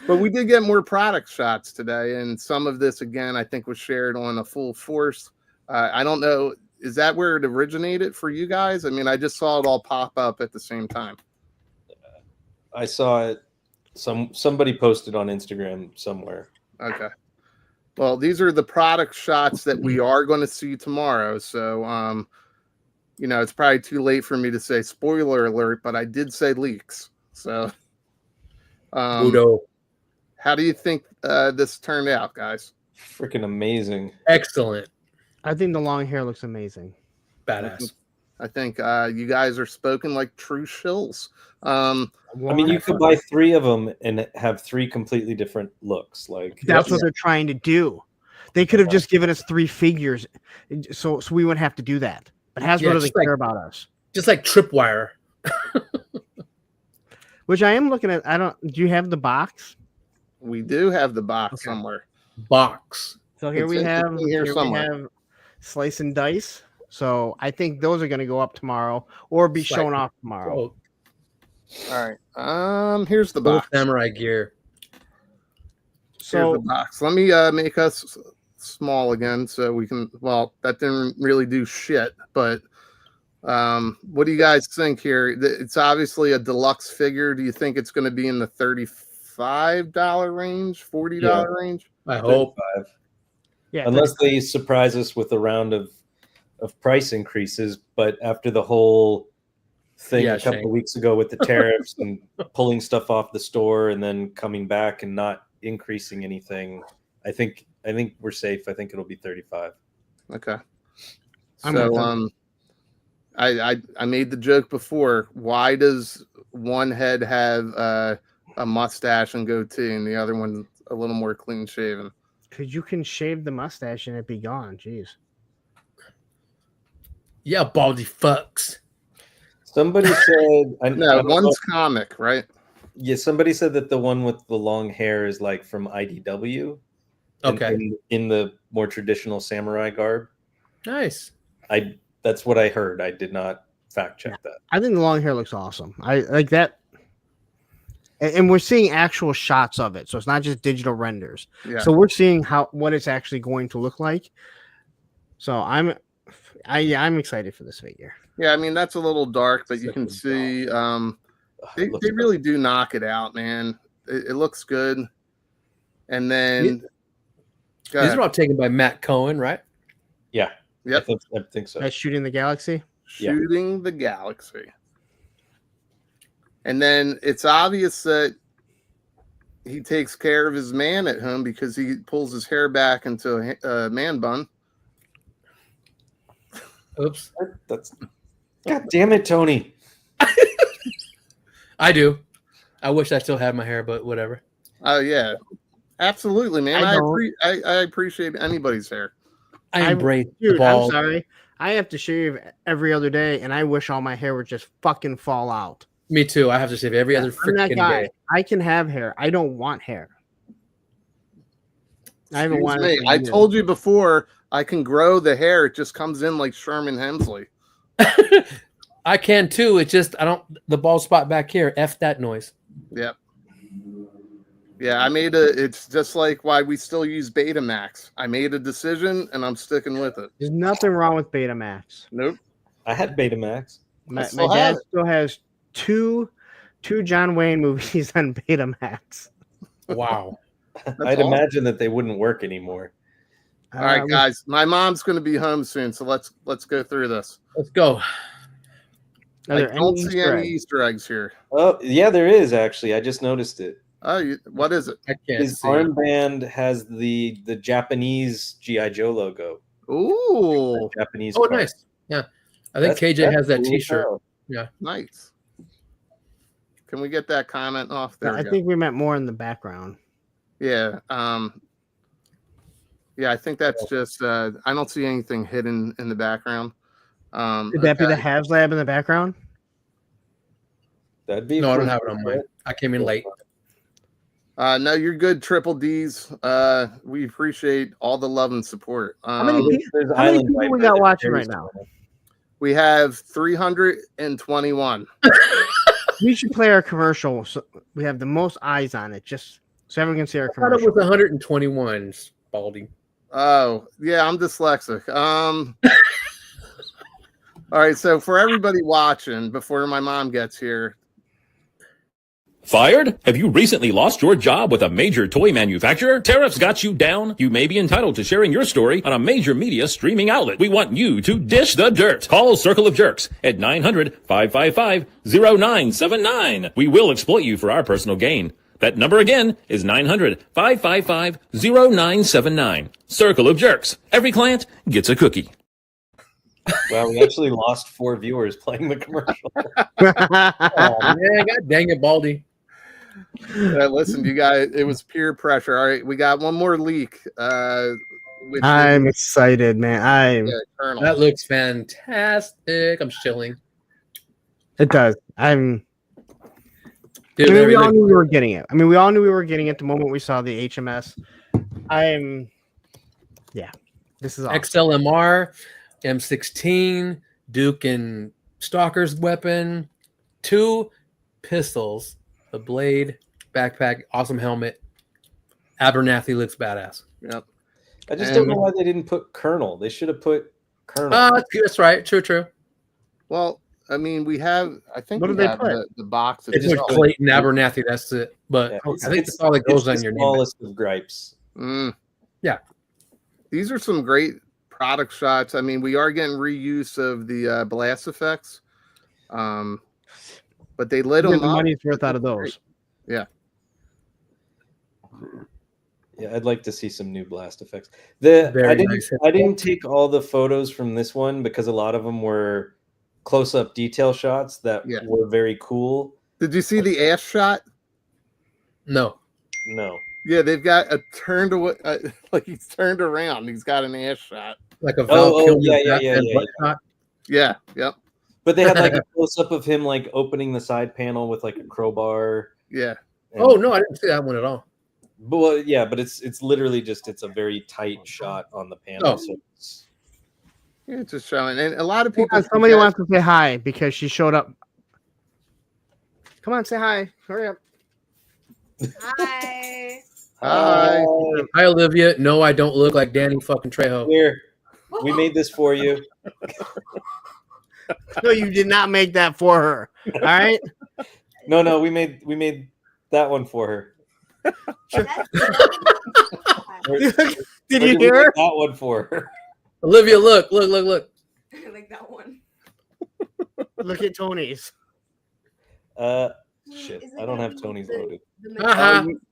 Speaker 3: But we did get more product shots today, and some of this, again, I think was shared on a full force. I don't know. Is that where it originated for you guys? I mean, I just saw it all pop up at the same time.
Speaker 4: I saw it. Somebody posted on Instagram somewhere.
Speaker 3: Okay. Well, these are the product shots that we are going to see tomorrow. So, it's probably too late for me to say spoiler alert, but I did say leaks. So,
Speaker 7: Udo.
Speaker 3: How do you think this turned out, guys?
Speaker 4: Freaking amazing.
Speaker 7: Excellent.
Speaker 6: I think the long hair looks amazing.
Speaker 7: Badass.
Speaker 3: I think you guys are spoken like true shills.
Speaker 4: I mean, you could buy 3 of them and have 3 completely different looks. Like
Speaker 6: That's what they're trying to do. They could have just given us 3 figures, so we wouldn't have to do that. But Hasbro doesn't care about us.
Speaker 7: Just like Tripwire.
Speaker 6: Which I am looking at. Do you have the box?
Speaker 3: We do have the box somewhere.
Speaker 7: Box.
Speaker 6: So here we have Slice and Dice. So I think those are going to go up tomorrow or be shown off tomorrow.
Speaker 3: All right. Here's the box.
Speaker 7: Samurai gear.
Speaker 3: So the box. Let me make us small again so we can. Well, that didn't really do shit, but what do you guys think here? It's obviously a deluxe figure. Do you think it's going to be in the $35 range, $40 range?
Speaker 7: I hope.
Speaker 4: Yeah, unless they surprise us with a round of price increases. But after the whole thing a couple of weeks ago with the tariffs and pulling stuff off the store and then coming back and not increasing anything, I think we're safe. I think it'll be 35.
Speaker 3: Okay. So I made the joke before. Why does one head have a mustache and goatee and the other one a little more clean shaven?
Speaker 6: Because you can shave the mustache and it be gone. Jeez.
Speaker 7: Yeah, baldy fucks.
Speaker 4: Somebody said
Speaker 3: no, one's comic, right?
Speaker 4: Yeah, somebody said that the one with the long hair is like from IDW.
Speaker 7: Okay.
Speaker 4: In the more traditional samurai garb.
Speaker 7: Nice.
Speaker 4: That's what I heard. I did not fact check that.
Speaker 6: I think the long hair looks awesome. I like that. And we're seeing actual shots of it. So it's not just digital renders. Yeah. So we're seeing what it's actually going to look like. So I'm excited for this figure.
Speaker 3: Yeah, I mean that's a little dark, but you can see they really do knock it out, man. It looks good. And then
Speaker 7: these are all taken by Matt Cohen, right?
Speaker 4: Yeah.
Speaker 3: Yep.
Speaker 4: I think so.
Speaker 6: That's Shooting the Galaxy?
Speaker 3: Shooting the Galaxy. And then it's obvious that he takes care of his man at home because he pulls his hair back into a man bun.
Speaker 7: Oops.
Speaker 4: God damn it, Tony.
Speaker 7: I do. I wish I still had my hair, but whatever.
Speaker 3: Oh, yeah. Absolutely, man. I appreciate anybody's hair.
Speaker 7: I embrace the ball.
Speaker 6: I'm sorry. I have to shave every other day, and I wish all my hair would just fucking fall out.
Speaker 7: Me too. I have to shave every other freaking day.
Speaker 6: I can have hair. I don't want hair. I haven't wanted.
Speaker 3: I told you before. I can grow the hair. It just comes in like Sherman Hemsley.
Speaker 7: I can too. It's just the bald spot back here. F that noise.
Speaker 3: Yep. Yeah, it's just like why we still use Betamax. I made a decision and I'm sticking with it.
Speaker 6: There's nothing wrong with Betamax.
Speaker 3: Nope.
Speaker 4: I had Betamax.
Speaker 6: My dad still has two John Wayne movies on Betamax.
Speaker 7: Wow.
Speaker 4: I'd imagine that they wouldn't work anymore.
Speaker 3: All right, guys. My mom's going to be home soon, so let's go through this.
Speaker 7: Let's go.
Speaker 3: I don't see any Easter eggs here.
Speaker 4: Oh, yeah, there is actually. I just noticed it.
Speaker 3: Oh, what is it?
Speaker 4: His armband has the Japanese GIJoe logo.
Speaker 3: Ooh,
Speaker 4: Japanese.
Speaker 7: Oh, nice. Yeah, I think KJ has that T-shirt. Yeah,
Speaker 3: nice. Can we get that comment off there?
Speaker 6: I think we meant more in the background.
Speaker 3: Yeah. Yeah, I think that's just. I don't see anything hidden in the background.
Speaker 6: Could that be the HasLab in the background?
Speaker 4: That'd be.
Speaker 7: No, I don't have it on mine. I came in late.
Speaker 3: No, you're good, Triple D's. We appreciate all the love and support.
Speaker 6: How many people we got watching right now?
Speaker 3: We have 321.
Speaker 6: We should play our commercial. So we have the most eyes on it, just so everyone can see our commercial.
Speaker 7: I thought it was 121, Baldy.
Speaker 3: Oh, yeah, I'm dyslexic. All right, so for everybody watching, before my mom gets here.
Speaker 1: Fired? Have you recently lost your job with a major toy manufacturer? Tariffs got you down? You may be entitled to sharing your story on a major media streaming outlet. We want you to dish the dirt. Call Circle of Jerkz at 900-555-0979. We will exploit you for our personal gain. That number again is 900-555-0979. Circle of Jerkz. Every client gets a cookie.
Speaker 4: Well, we actually lost 4 viewers playing the commercial.
Speaker 7: Oh man, god dang it, Baldy.
Speaker 3: Listen, you guys, it was peer pressure. All right, we got one more leak. Which
Speaker 6: I'm
Speaker 3: is,
Speaker 6: excited, man.
Speaker 3: Colonel.
Speaker 7: That looks fantastic. I'm chilling.
Speaker 6: It does.
Speaker 7: Dude,
Speaker 6: We all knew we were getting it. We all knew we were getting it the moment we saw the HMS. This is awesome.
Speaker 7: XLMR, M16, Duke and Stalker's weapon, 2 pistols, a blade, backpack, awesome helmet. Abernathy looks badass.
Speaker 3: Yep.
Speaker 4: I just don't know why they didn't put Colonel. They should have put Colonel.
Speaker 7: That's right. True.
Speaker 3: Well, we have. I think
Speaker 6: What
Speaker 3: we
Speaker 6: did they
Speaker 3: have
Speaker 6: put?
Speaker 3: the box.
Speaker 7: It's just Clayton Abernathy. That's it. But
Speaker 4: Yeah,
Speaker 7: I think that's all that goes on your name.
Speaker 4: Smallest of gripes.
Speaker 7: Yeah.
Speaker 3: These are some great product shots. We are getting reuse of the blast effects, but they lit them
Speaker 6: Get the
Speaker 3: up.
Speaker 6: money's worth out of those.
Speaker 3: Yeah.
Speaker 4: Yeah, I'd like to see some new blast effects. I
Speaker 7: Nice.
Speaker 4: didn't take all the photos from this one because a lot of them were close-up detail shots that were very cool.
Speaker 3: Did you see the ass shot?
Speaker 7: No.
Speaker 3: Yeah, they've got a turned away, like he's turned around. He's got an ass shot.
Speaker 7: Like a Val Kilmer
Speaker 4: yeah.
Speaker 7: shot.
Speaker 3: Yeah, yep.
Speaker 4: But they had like a close-up of him like opening the side panel with like a crowbar.
Speaker 3: Yeah.
Speaker 7: Oh no, I didn't see that one at all.
Speaker 4: But it's literally just it's a very tight shot on the panel.
Speaker 7: Oh.
Speaker 4: So
Speaker 3: it's just showing, and a lot of people.
Speaker 6: Somebody wants to say hi because she showed up. Come on, say hi. Hurry up.
Speaker 8: Hi.
Speaker 3: Hi.
Speaker 7: Hi, Olivia. No, I don't look like Danny fucking Trejo.
Speaker 4: Here, we made this for you.
Speaker 6: No, you did not make that for her. All right.
Speaker 4: No, we made that one for her.
Speaker 6: Did you hear her?
Speaker 4: That one for her.
Speaker 7: Olivia, look.
Speaker 8: I like that one.
Speaker 6: Look at Tony's.
Speaker 4: Shit. I don't have Tony's loaded.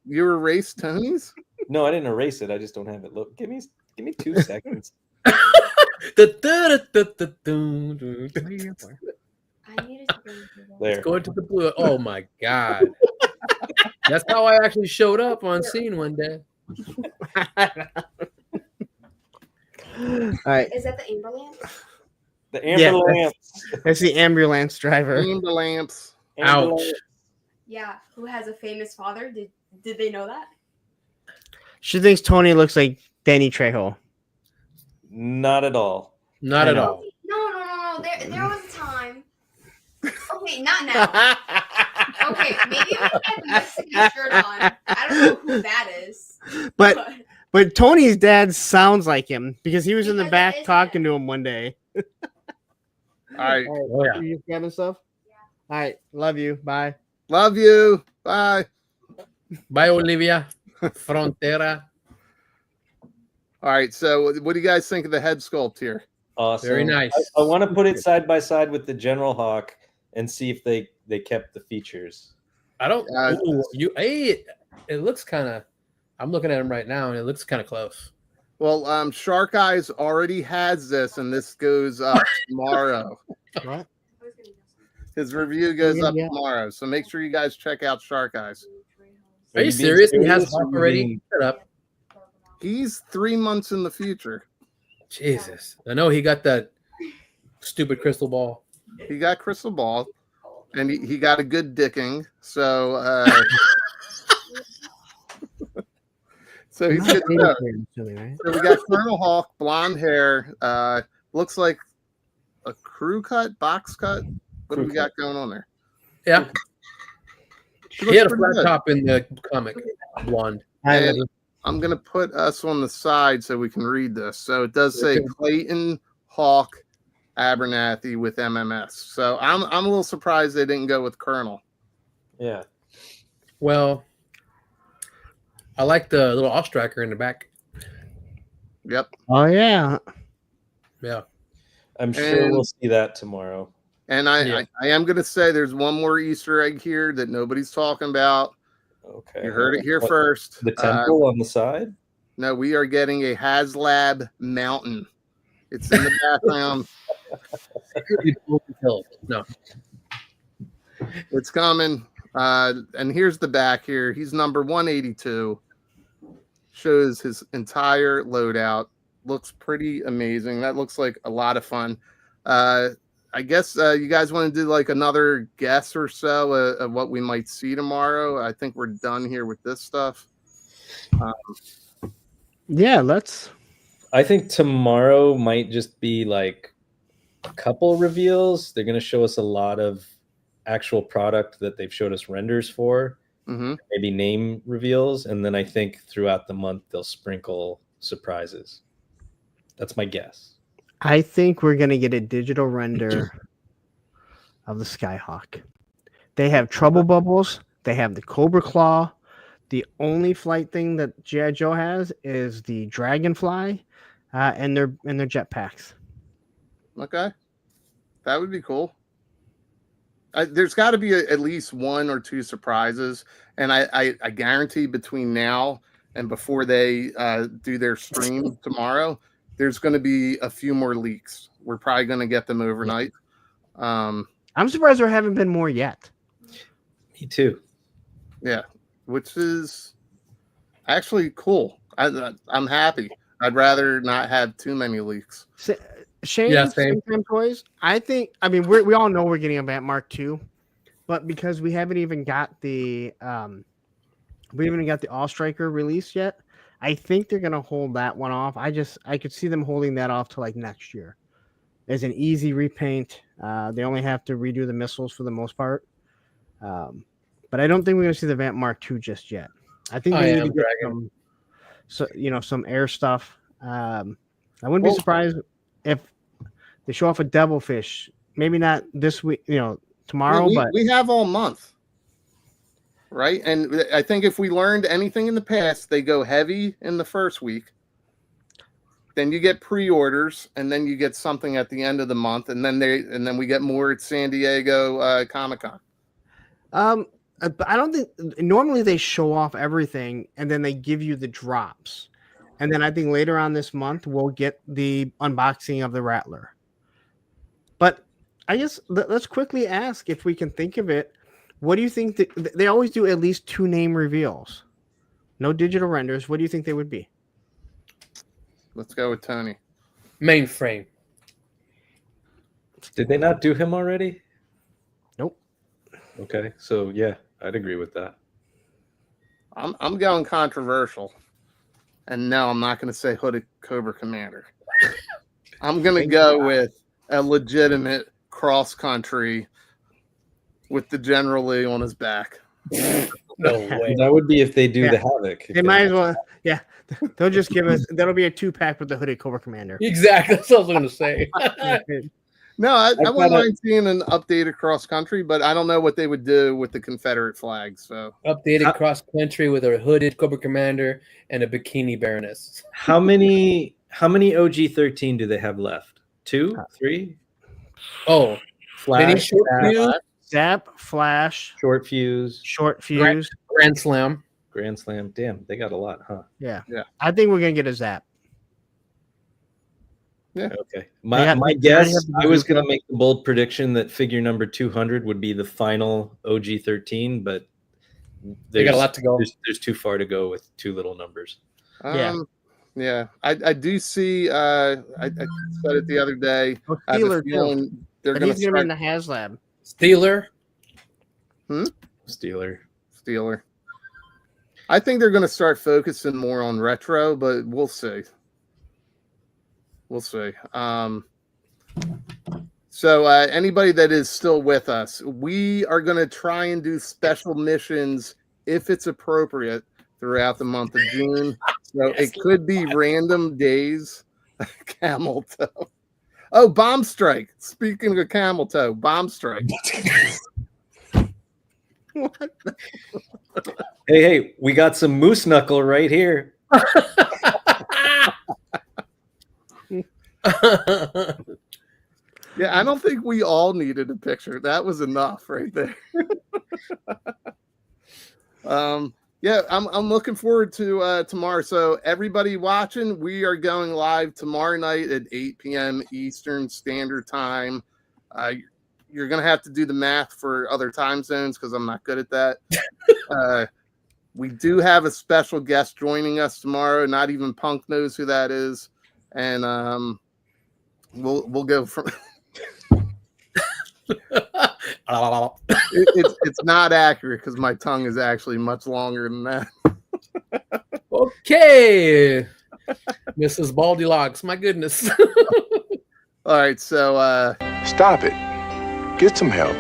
Speaker 3: You erased Tony's?
Speaker 4: No, I didn't erase it. I just don't have it. Look, give me 2 seconds.
Speaker 8: I needed to bring
Speaker 4: There.
Speaker 7: Going to the blue. Oh my god. That's how I actually showed up on scene one day.
Speaker 6: All right.
Speaker 8: Is that the amber lamp?
Speaker 4: The amber lamps.
Speaker 6: That's the ambulance driver.
Speaker 3: Amber lamps.
Speaker 7: Ouch.
Speaker 8: Yeah. Who has a famous father? Did they know that?
Speaker 6: She thinks Tony looks like Danny Trejo.
Speaker 4: Not at all.
Speaker 7: Not at all.
Speaker 8: No. There was a time. Okay, not now. Okay, maybe if I had Mexican shirt on. I don't know who that is.
Speaker 6: But Tony's dad sounds like him because he was in the
Speaker 8: Because
Speaker 6: back
Speaker 8: it is
Speaker 6: talking
Speaker 8: him.
Speaker 6: to him one day.
Speaker 3: All right.
Speaker 7: Oh, yeah.
Speaker 6: You grabbing stuff?
Speaker 8: Yeah.
Speaker 6: All right. Love you. Bye.
Speaker 3: Love you. Bye.
Speaker 7: Bye, Olivia. Frontera.
Speaker 3: All right. So, what do you guys think of the head sculpt here?
Speaker 4: Awesome.
Speaker 7: Very nice.
Speaker 4: I want to put it side by side with the General Hawk and see if they kept the features.
Speaker 7: I don't. It looks kind of. I'm looking at him right now, and it looks kind of close.
Speaker 3: Well, Shark Eyes already has this, and this goes up tomorrow.
Speaker 6: What?
Speaker 3: His review goes up tomorrow, so make sure you guys check out Shark Eyes.
Speaker 7: Are you
Speaker 4: being
Speaker 7: serious? He has
Speaker 4: serious or
Speaker 7: Hawk
Speaker 4: you
Speaker 7: already?
Speaker 4: being-
Speaker 7: Shut up.
Speaker 3: He's 3 months in the future.
Speaker 7: Jesus. I know he got that stupid crystal ball.
Speaker 3: He got crystal ball, and he got a good dicking. So, so he's good to go. So we got Colonel Hawk, blonde hair. Looks like a crew cut, box cut. What do we got going on there?
Speaker 7: Yeah.
Speaker 3: She
Speaker 7: He had a
Speaker 3: looks
Speaker 7: flat
Speaker 3: pretty good.
Speaker 7: top in the comic. Blonde.
Speaker 3: And I'm going to put us on the side so we can read this. So it does say Clayton Hawk Abernathy with MMS. So I'm a little surprised they didn't go with Colonel.
Speaker 4: Yeah.
Speaker 7: Well, I like the little off striker in the back.
Speaker 3: Yep.
Speaker 6: Oh yeah.
Speaker 7: Yeah.
Speaker 4: I'm sure we'll see that tomorrow.
Speaker 3: And I am going to say there's one more Easter egg here that nobody's talking about.
Speaker 4: Okay.
Speaker 3: You heard it here
Speaker 4: What,
Speaker 3: first.
Speaker 4: The temple on the side?
Speaker 3: No, we are getting a HasLab mountain. It's in the background.
Speaker 7: No.
Speaker 3: It's coming. And here's the back here. He's number 182. Shows his entire loadout. Looks pretty amazing. That looks like a lot of fun. I guess you guys want to do like another guess or so of what we might see tomorrow. I think we're done here with this stuff.
Speaker 6: Yeah, let's.
Speaker 4: I think tomorrow might just be like a couple reveals. They're going to show us a lot of actual product that they've showed us renders for, maybe name reveals. And then I think throughout the month, they'll sprinkle surprises. That's my guess.
Speaker 6: I think we're going to get a digital render of the Skyhawk. They have trouble bubbles. They have the Cobra Claw. The only flight thing that GIJoe has is the Dragonfly and their jetpacks.
Speaker 3: Okay. That would be cool. There's got to be at least one or two surprises. And I guarantee between now and before they do their stream tomorrow, there's going to be a few more leaks. We're probably going to get them overnight.
Speaker 6: I'm surprised there haven't been more yet.
Speaker 4: Me too.
Speaker 3: Yeah, which is actually cool. I'm happy. I'd rather not have too many leaks.
Speaker 6: Shane,
Speaker 7: Yeah, same.
Speaker 6: Toys. I mean, we all know we're getting a Vamp Mark II, but because we haven't even got the All Striker release yet, I think they're gonna hold that one off. I could see them holding that off to like next year. There's an easy repaint. They only have to redo the missiles for the most part. But I don't think we're gonna see the Vamp Mark II just yet. I think they need to get some air stuff. I wouldn't be surprised if they show off a Devilfish. Maybe not this week, tomorrow, but
Speaker 3: we have all month. Right. And I think if we learned anything in the past, they go heavy in the first week. Then you get pre-orders, and then you get something at the end of the month, and then we get more at San Diego Comic-Con.
Speaker 6: I don't think normally they show off everything and then they give you the drops. And then I think later on this month we'll get the unboxing of the Rattler. But I guess let's quickly ask if we can think of it. What do you think they always do at least 2 name reveals? No digital renders. What do you think they would be?
Speaker 3: Let's go with Tony.
Speaker 7: Mainframe.
Speaker 4: Did they not do him already?
Speaker 6: Nope.
Speaker 4: Okay, so yeah, I'd agree with that.
Speaker 3: I'm going controversial. And no, I'm not going to say Hooded Cobra Commander. I'm going to go with a legitimate cross-country with the General Lee on his back.
Speaker 7: No way.
Speaker 4: That would be if they do the Havoc.
Speaker 6: They might as well. Yeah. They'll just give us. That'll be a 2-pack with the Hooded Cobra Commander.
Speaker 7: Exactly. That's what I was going to say.
Speaker 3: No, I wouldn't mind seeing an updated cross-country, but I don't know what they would do with the Confederate flag. So
Speaker 7: Updated cross country with a hooded Cobra Commander and a Bikini Baroness.
Speaker 4: How many OG-13 do they have left? 2, 3?
Speaker 7: Oh,
Speaker 4: Flash,
Speaker 7: short fuse,
Speaker 6: Zap, Flash,
Speaker 4: short fuse,
Speaker 7: Grand Slam.
Speaker 4: Grand Slam. Damn, they got a lot, huh?
Speaker 6: Yeah. I think we're gonna get a Zap.
Speaker 3: yeah,
Speaker 4: Okay. My guess, I was going to make the bold prediction that figure number 200 would be the final OG-13, but
Speaker 7: They got a lot to go.
Speaker 4: There's too far to go with 2 little numbers.
Speaker 3: Yeah. I do see. I said it the other day. I have a feeling they're going to
Speaker 6: start in the HasLab.
Speaker 7: Steeler.
Speaker 4: Steeler.
Speaker 3: I think they're going to start focusing more on retro, but we'll see. So anybody that is still with us, we are going to try and do special missions if it's appropriate throughout the month of June. So it could be random days. Camel toe. Oh, bomb strike. Speaking of camel toe, bomb strike.
Speaker 6: What?
Speaker 4: Hey, we got some moose knuckle right here.
Speaker 3: Yeah, I don't think we all needed a picture. That was enough right there. Yeah, I'm looking forward to tomorrow. So everybody watching, we are going live tomorrow night at 8 p.m. Eastern Standard Time. You're gonna have to do the math for other time zones because I'm not good at that. We do have a special guest joining us tomorrow. Not even Punk knows who that is, and we'll go from. It's not accurate because my tongue is actually much longer than that.
Speaker 7: Okay, Mrs. Baldilocks. My goodness.
Speaker 3: All right, so
Speaker 2: Stop it. Get some help.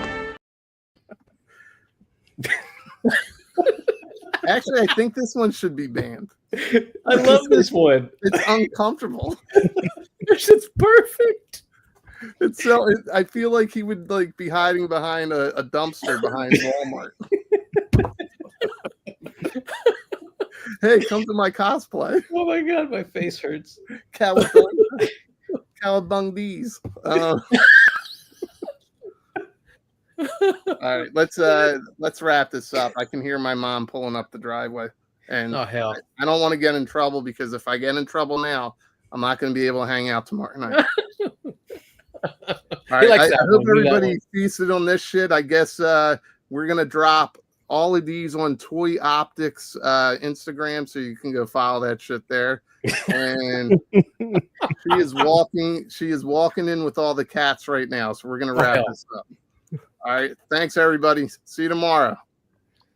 Speaker 3: actually, I think this one should be banned.
Speaker 4: I love this one.
Speaker 3: It's uncomfortable.
Speaker 4: This shit's perfect.
Speaker 3: It's so. I feel like he would like be hiding behind a dumpster behind Walmart. Hey, come to my cosplay.
Speaker 4: Oh my god, my face hurts.
Speaker 3: Cowabungies. All right, let's wrap this up. I can hear my mom pulling up the driveway, and
Speaker 7: Oh hell.
Speaker 3: I don't want to get in trouble because if I get in trouble now, I'm not going to be able to hang out tomorrow night. All right, I hope everybody feasted on this shit. I guess we're gonna drop all of these on Toy Optics Instagram, so you can go follow that shit there. And she is walking in with all the cats right now. So we're gonna wrap this up. All right, thanks everybody. See you tomorrow.